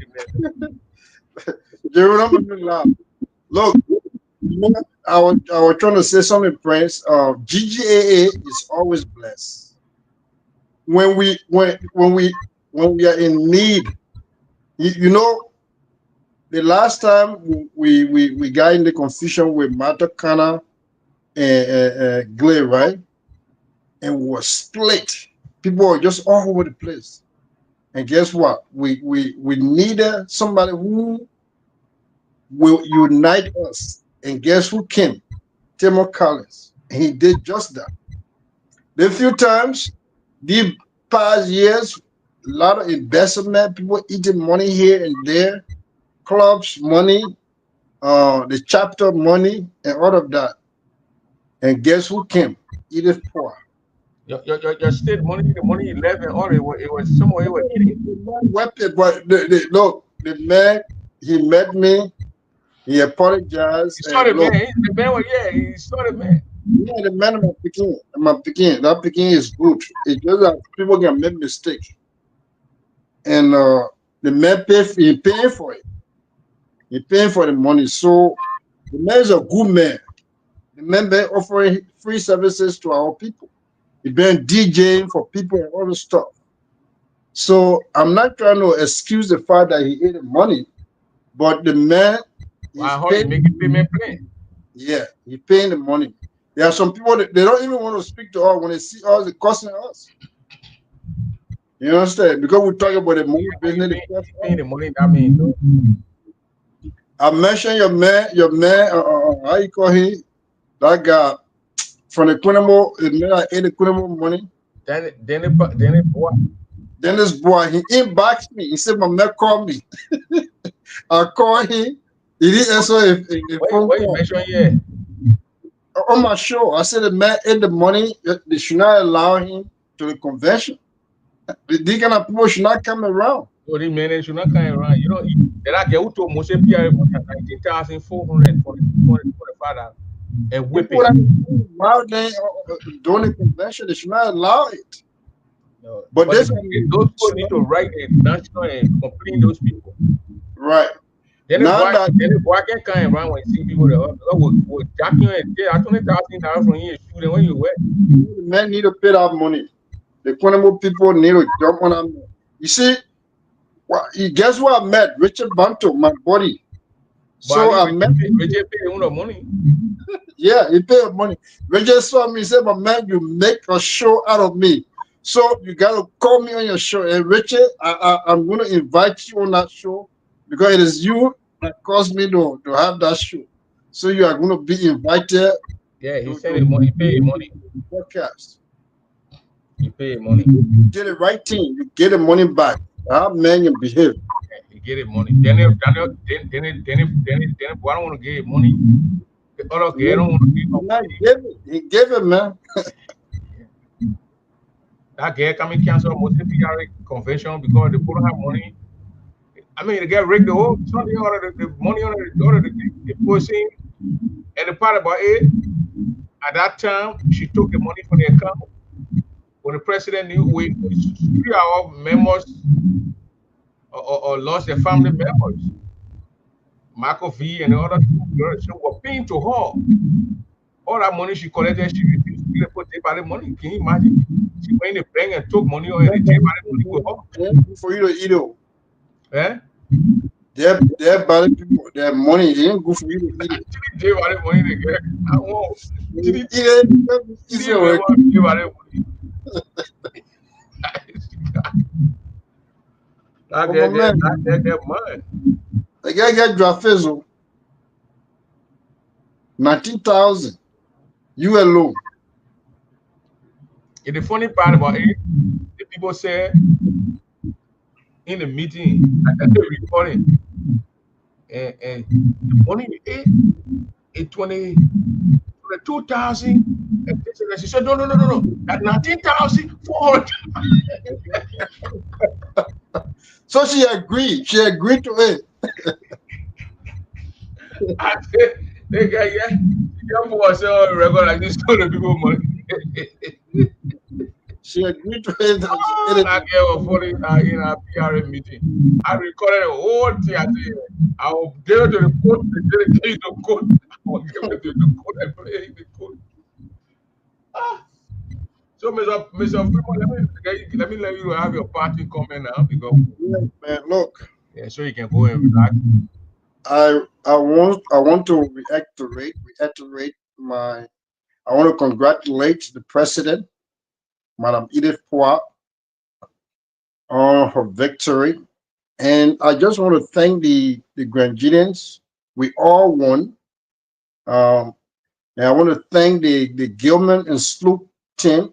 Jerome, don't make me laugh. Look, I was trying to say something, Prince. GGAA is always blessed. When we are in need, you know, the last time we got in the confusion with Matakana and Glay, right? And we were split. People were just all over the place. And guess what? We needed somebody who will unite us. And guess who came? Timor Collins. And he did just that. The few times, the past years, a lot of investment, people eating money here and there, clubs money, the chapter money, and all of that. And guess who came? Edith Poor. Your state money, the money he left and all it was somewhere he was eating. Weapon, but look, the man, he met me, he apologized, He saw the and look, man. The man was he saw the man. yeah, the man that picking is good. It's just that people can make mistakes. And the man he paying for it. He paying for the money. So the man is a good man. The man been offering free services to our people. He been DJing for people and all this stuff. So I'm not trying to excuse the fact that he ate the money, but the man is How he paying. make a payment plan. Yeah, he paying the money. There are some people that they don't even want to speak to us when they see us, it costing us. You understand? Because we talk about the money business. Paying the money, that means I mentioned your man, how you call him? That guy from the Quinamo, the man that ate the Quinamo money. Then boy. Then this boy, he inboxed me. He said, my man called me. I called him. He didn't answer a phone What you call. mention here? On my show, I said the man ate the money. They should not allow him to the convention. These kind of people should not come around. So the man should not come around. You know, then I get to Mose PR for 19,445 and whip People it. that while they doing the convention, they should not allow it. No, But this those people need to write a national and complain those people. right. Then Now that the boy can come around when see people that will jack you and say, I $20,000 from you and shoot them when you wet. the men need to pay that money. The Quanamo people need to jump on that. You see, guess what I met? Richard Banto, my buddy. So I met Richard pay the money. Yeah, he paid money. Richard saw me, he said, my man, you make a show out of me. So you gotta call me on your show. And Richard, I'm gonna invite you on that show because it is you that caused me to have that show. So you are gonna be invited. Yeah, he said money, he pay money. Podcast. You pay money. You did the right thing. You get the money back. How man you behave. You get it money. Daniel, I don't want to give money. The other guy don't want to give money. He gave it, man. That guy coming cancel most PR convention because they don't have money. I mean, they get rigged the whole Sunday order the money on the pushing. And the part about it, at that time, she took the money from the account. When the president knew we 3 hour members or lost their family members. Marco V and the other two girls were paying to her. All that money she collected, she refused to put the money. Can you imagine? She went in the bank and took money or the money with her. For you to eat it. Eh? They're bad people. Their money, it ain't good for you to eat it. She money they get. I won't. You eat it, She easy didn't work. give money. I But my man, get money. the guy get drafted, 19,000. You alone. And the funny part about it, the people say in the meeting, the recording, and the money is 22,000. And she said, no. That 19,400. So she agreed. She agreed to it. I said, they got, yeah, young boy say, oh, record like this, so the people money. She agreed to it. I gave a 40 in a PRM meeting. I recorded the whole thing. I said, I will give it to the court, the key to court. I will give it to the court and play in the court. Ah. So, Mr. Freeman, let me let you have your party comment now because Yeah, man, look, yeah, so you can go and relax. I want to reiterate my. I want to congratulate the president, Madam Edith Poir, on her victory, and I just want to thank the Grangidians. We all won. Um, and I want to thank the Gilman and Sloop team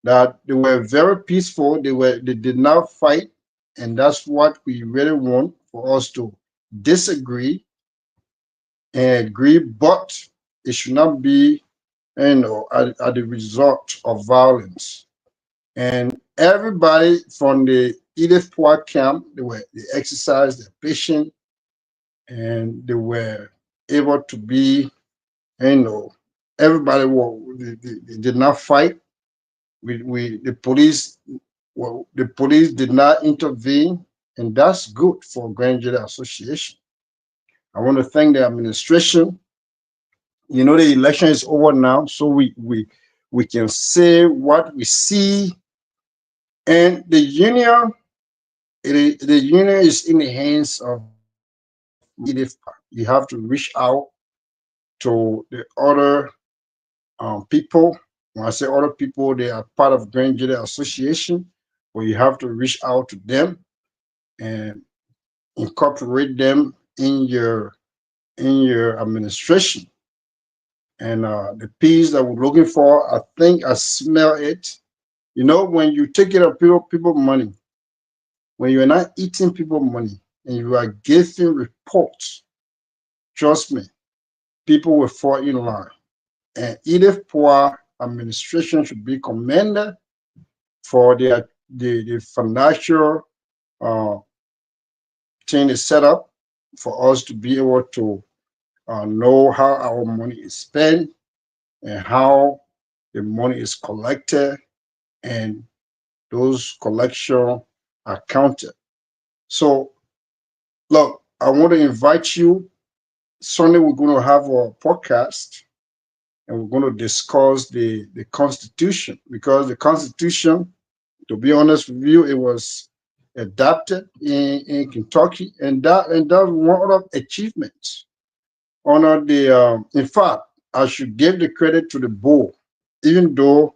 that they were very peaceful. They did not fight, and that's what we really want for us to disagree and agree, but it should not be, at the result of violence. And everybody from the Edith Poir camp, they exercised their patience and they were able to be, you know, everybody they did not fight. We the police, well, the police did not intervene, and that's good for Grand Jury Association. I want to thank the administration. You know, the election is over now, so we can say what we see, and the union, the union is in the hands of Edith. You have to reach out to the other people. When I say other people, they are part of Grand Jury Association, but you have to reach out to them and incorporate them in your administration. And the peace that we're looking for, I think I smell it. You know, when you take care of people money, when you're not eating people money and you are giving reports, trust me, people will fall in line. And Edith Poor administration should be commended for the financial uh, thing is set up for us to be able to know how our money is spent and how the money is collected and those collection are counted. So, look, I want to invite you. Sunday, we're going to have a podcast and we're going to discuss the Constitution because the Constitution, to be honest with you, it was adopted in Kentucky, and that was one of the achievements. Honor in fact, I should give the credit to the board, even though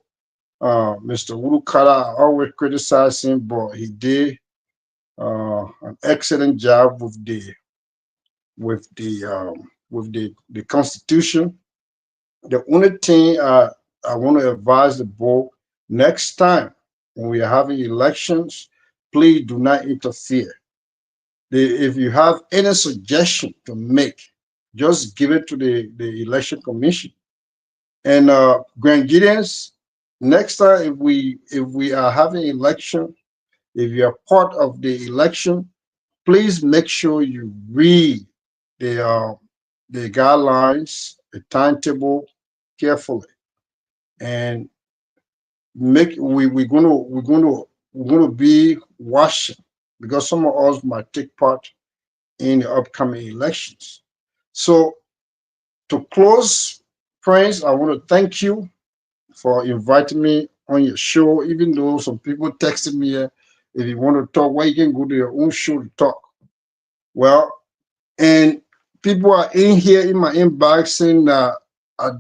Mr. Urukara, I always criticize him, but he did an excellent job with the Constitution. The only thing I want to advise the board next time when we are having elections, please do not interfere. If you have any suggestion to make, just give it to the election commission. And Grandidians, next time if we are having election, if you are part of the election, please make sure you read the uh, the guidelines, the timetable carefully, and make we're gonna be watching. because some of us might take part in the upcoming elections. So to close, friends, I want to thank you for inviting me on your show, even though some people texted me here, if you want to talk, why you can go to your own show to talk. Well, and people are in here in my inbox saying that uh,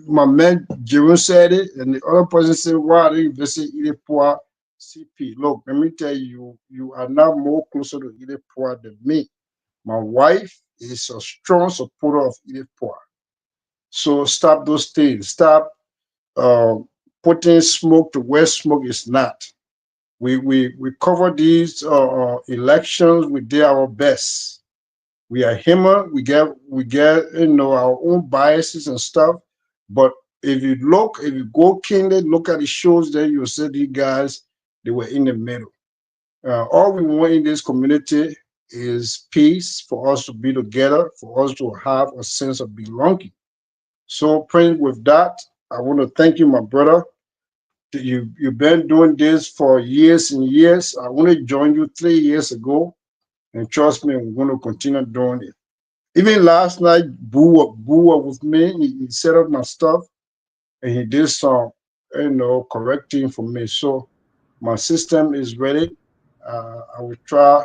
my man Jerome said it, and the other person said, why didn't visit Ilepoa CP? Look, let me tell you, you are now more closer to Ilepoa than me. My wife is a strong supporter of Ilepoa. So stop those things. Stop uh, putting smoke to where smoke is not. We cover these elections. We did our best. We are human. We get our own biases and stuff. But if you go keenly look at the shows, then you'll see these guys, they were in the middle. All we want in this community is peace, for us to be together, for us to have a sense of belonging. So, Prince, with that, I want to thank you, my brother. You've been doing this for years and years. I only joined you 3 years ago, and trust me, we're going to continue doing it. Even last night, Boo was with me. He set up my stuff, and he did some, correcting for me. So my system is ready. I will try.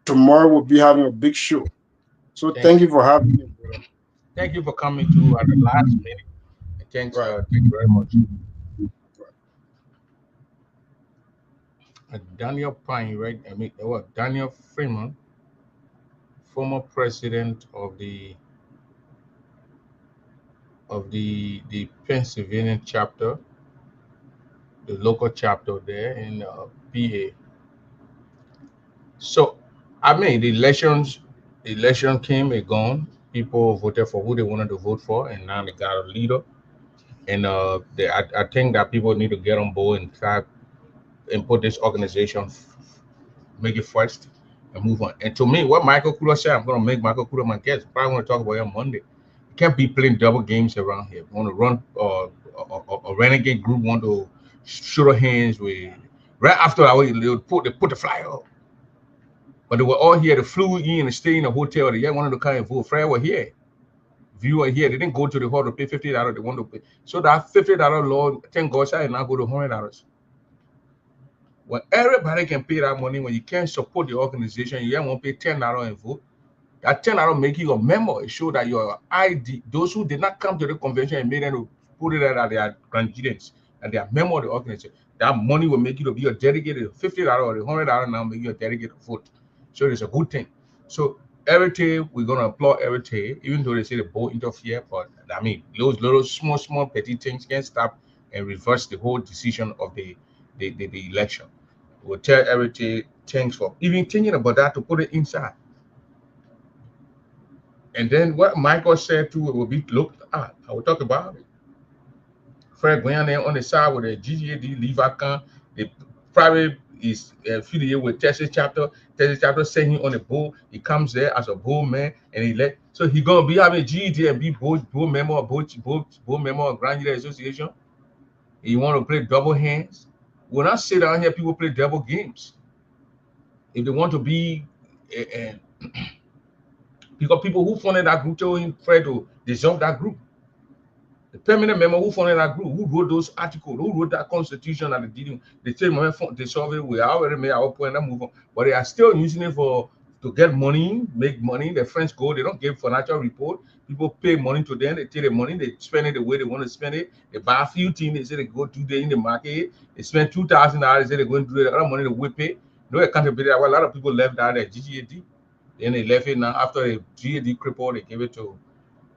Tomorrow we'll be having a big show. So Thank thank you. you for having me, brother. Thank you for coming to at the last minute. Thanks, Right. thank you very much. Daniel Pine, right? I mean, what? Daniel Freeman, former president of the Pennsylvania chapter, the local chapter there in PA. So, I mean, the election came and gone. People voted for who they wanted to vote for, and now they got a leader. And I think that people need to get on board and try and put this organization, make it first, and move on. And to me, what Michael Kula said, I'm going to make Michael Kula my guest. Probably want to talk about it on Monday. You can't be playing double games around here. Want to run a renegade group, want to shoot our hands with right after they put the flyer up. But they were all here. They flew in and stayed in a hotel. They wanted to come and vote. Fred were here. Viewer here. They didn't go to the hall to pay $50. They want to pay. So that $50 law, thank God, I now go to $100. When everybody can pay that money, when you can't support the organization, you won't pay $10 and vote. That $10 make you a member. It show that your ID, those who did not come to the convention and made them to put it at their grandchildren and they are member of the organization. That money will make you to be a dedicated $50 or $100 now make you a dedicated vote. So it's a good thing. So everything we're gonna applaud everything, even though they say the board interfere, but I mean those little small petty things can stop and reverse the whole decision of the election. We'll tell everything thanks for even thinking about that to put it inside. And then what Michael said too will be looked at. I will talk about it. Fred going there on the side with the GGAD leave account. The private is affiliated with Texas chapter. Texas chapter send him on the board. He comes there as a board man and he let so he gonna be having GED and be board member of board member of Grand Union Association. You want to play double hands? When I sit down here, people play double games. If they want to be and because people who funded that group tell him Fred to dissolve that group. The permanent member who funded that group, who wrote those articles, who wrote that constitution and they say they solve it. We already made our point and move on. But they are still using it for to get money, make money. Their friends go, they don't give financial report. People pay money to them, they take the money, they spend it the way they want to spend it. They buy a few things, they say they go do there in the market, they spend $2,000, they say they're going to do the other money they will pay. No accountability. Well, a lot of people left that at GGAD. Then they left it now after the GAD crippled, they gave it to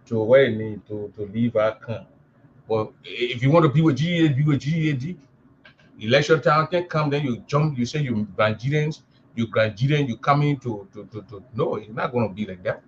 where they need to leave our account. Well, if you want to be with GAD, be with GAD. Election time can come, then you jump, you say you Nigerians, you come in to no, it's not going to be like that.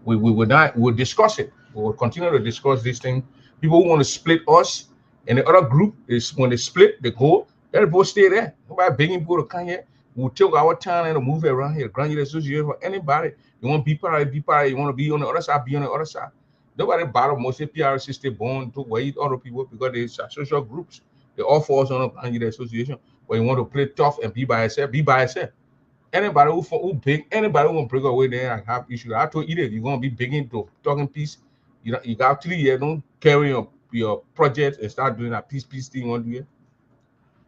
We will not, we'll discuss it. We will continue to discuss this thing. People who want to split us and the other group is when they split, they go, everybody stay there. Nobody begging people to come here. We'll take our time and move around here. Grand Union Association for anybody. You want to be part, you want to be on the other side, be on the other side. Nobody bother most PRC stay born to wait other people because there's social groups. They all fall on the Grand Union Association. But you want to play tough and be by yourself, be by yourself. Anybody who big, anybody who want to break away there and have issues. I told either you're gonna be big into talking peace. You know, you got 3 years, don't carry your project and start doing that peace thing on here.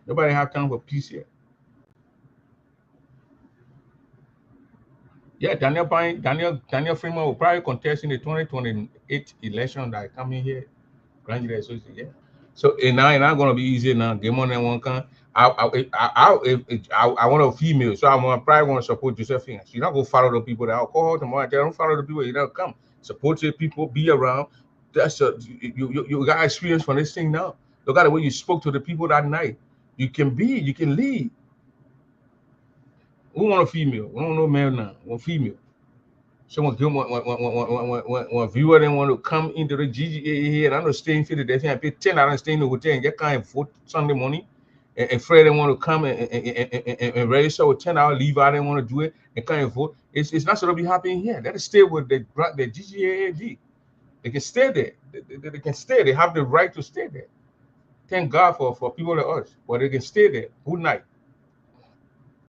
Nobody have time for peace here. Yeah, Daniel Freeman will probably contest in the 2028 election that coming here. Grand Jury Association, yeah. So and now it's not gonna be easy now. Game on that one can. I want a female, so I'm probably want to support Josephine. She's not gonna follow the people that I'll call her tomorrow. Don't follow the people. You don't come. Support your people. Be around. That's you got experience from this thing now. Look at the way you spoke to the people that night. You can lead. We want a female. We don't know male now. We want female. Someone give one viewer then want to come into the GGA here and understand for the day and pay $10 and stay in the hotel and get kind of vote Sunday morning. And Fred want to come and register with $10, leave out and want to do it and kind of vote. It's not going to be happening here. Let us stay with the GGAAG. They can stay there. They can stay. They have the right to stay there. Thank God for people like us. But they can stay there. Good night.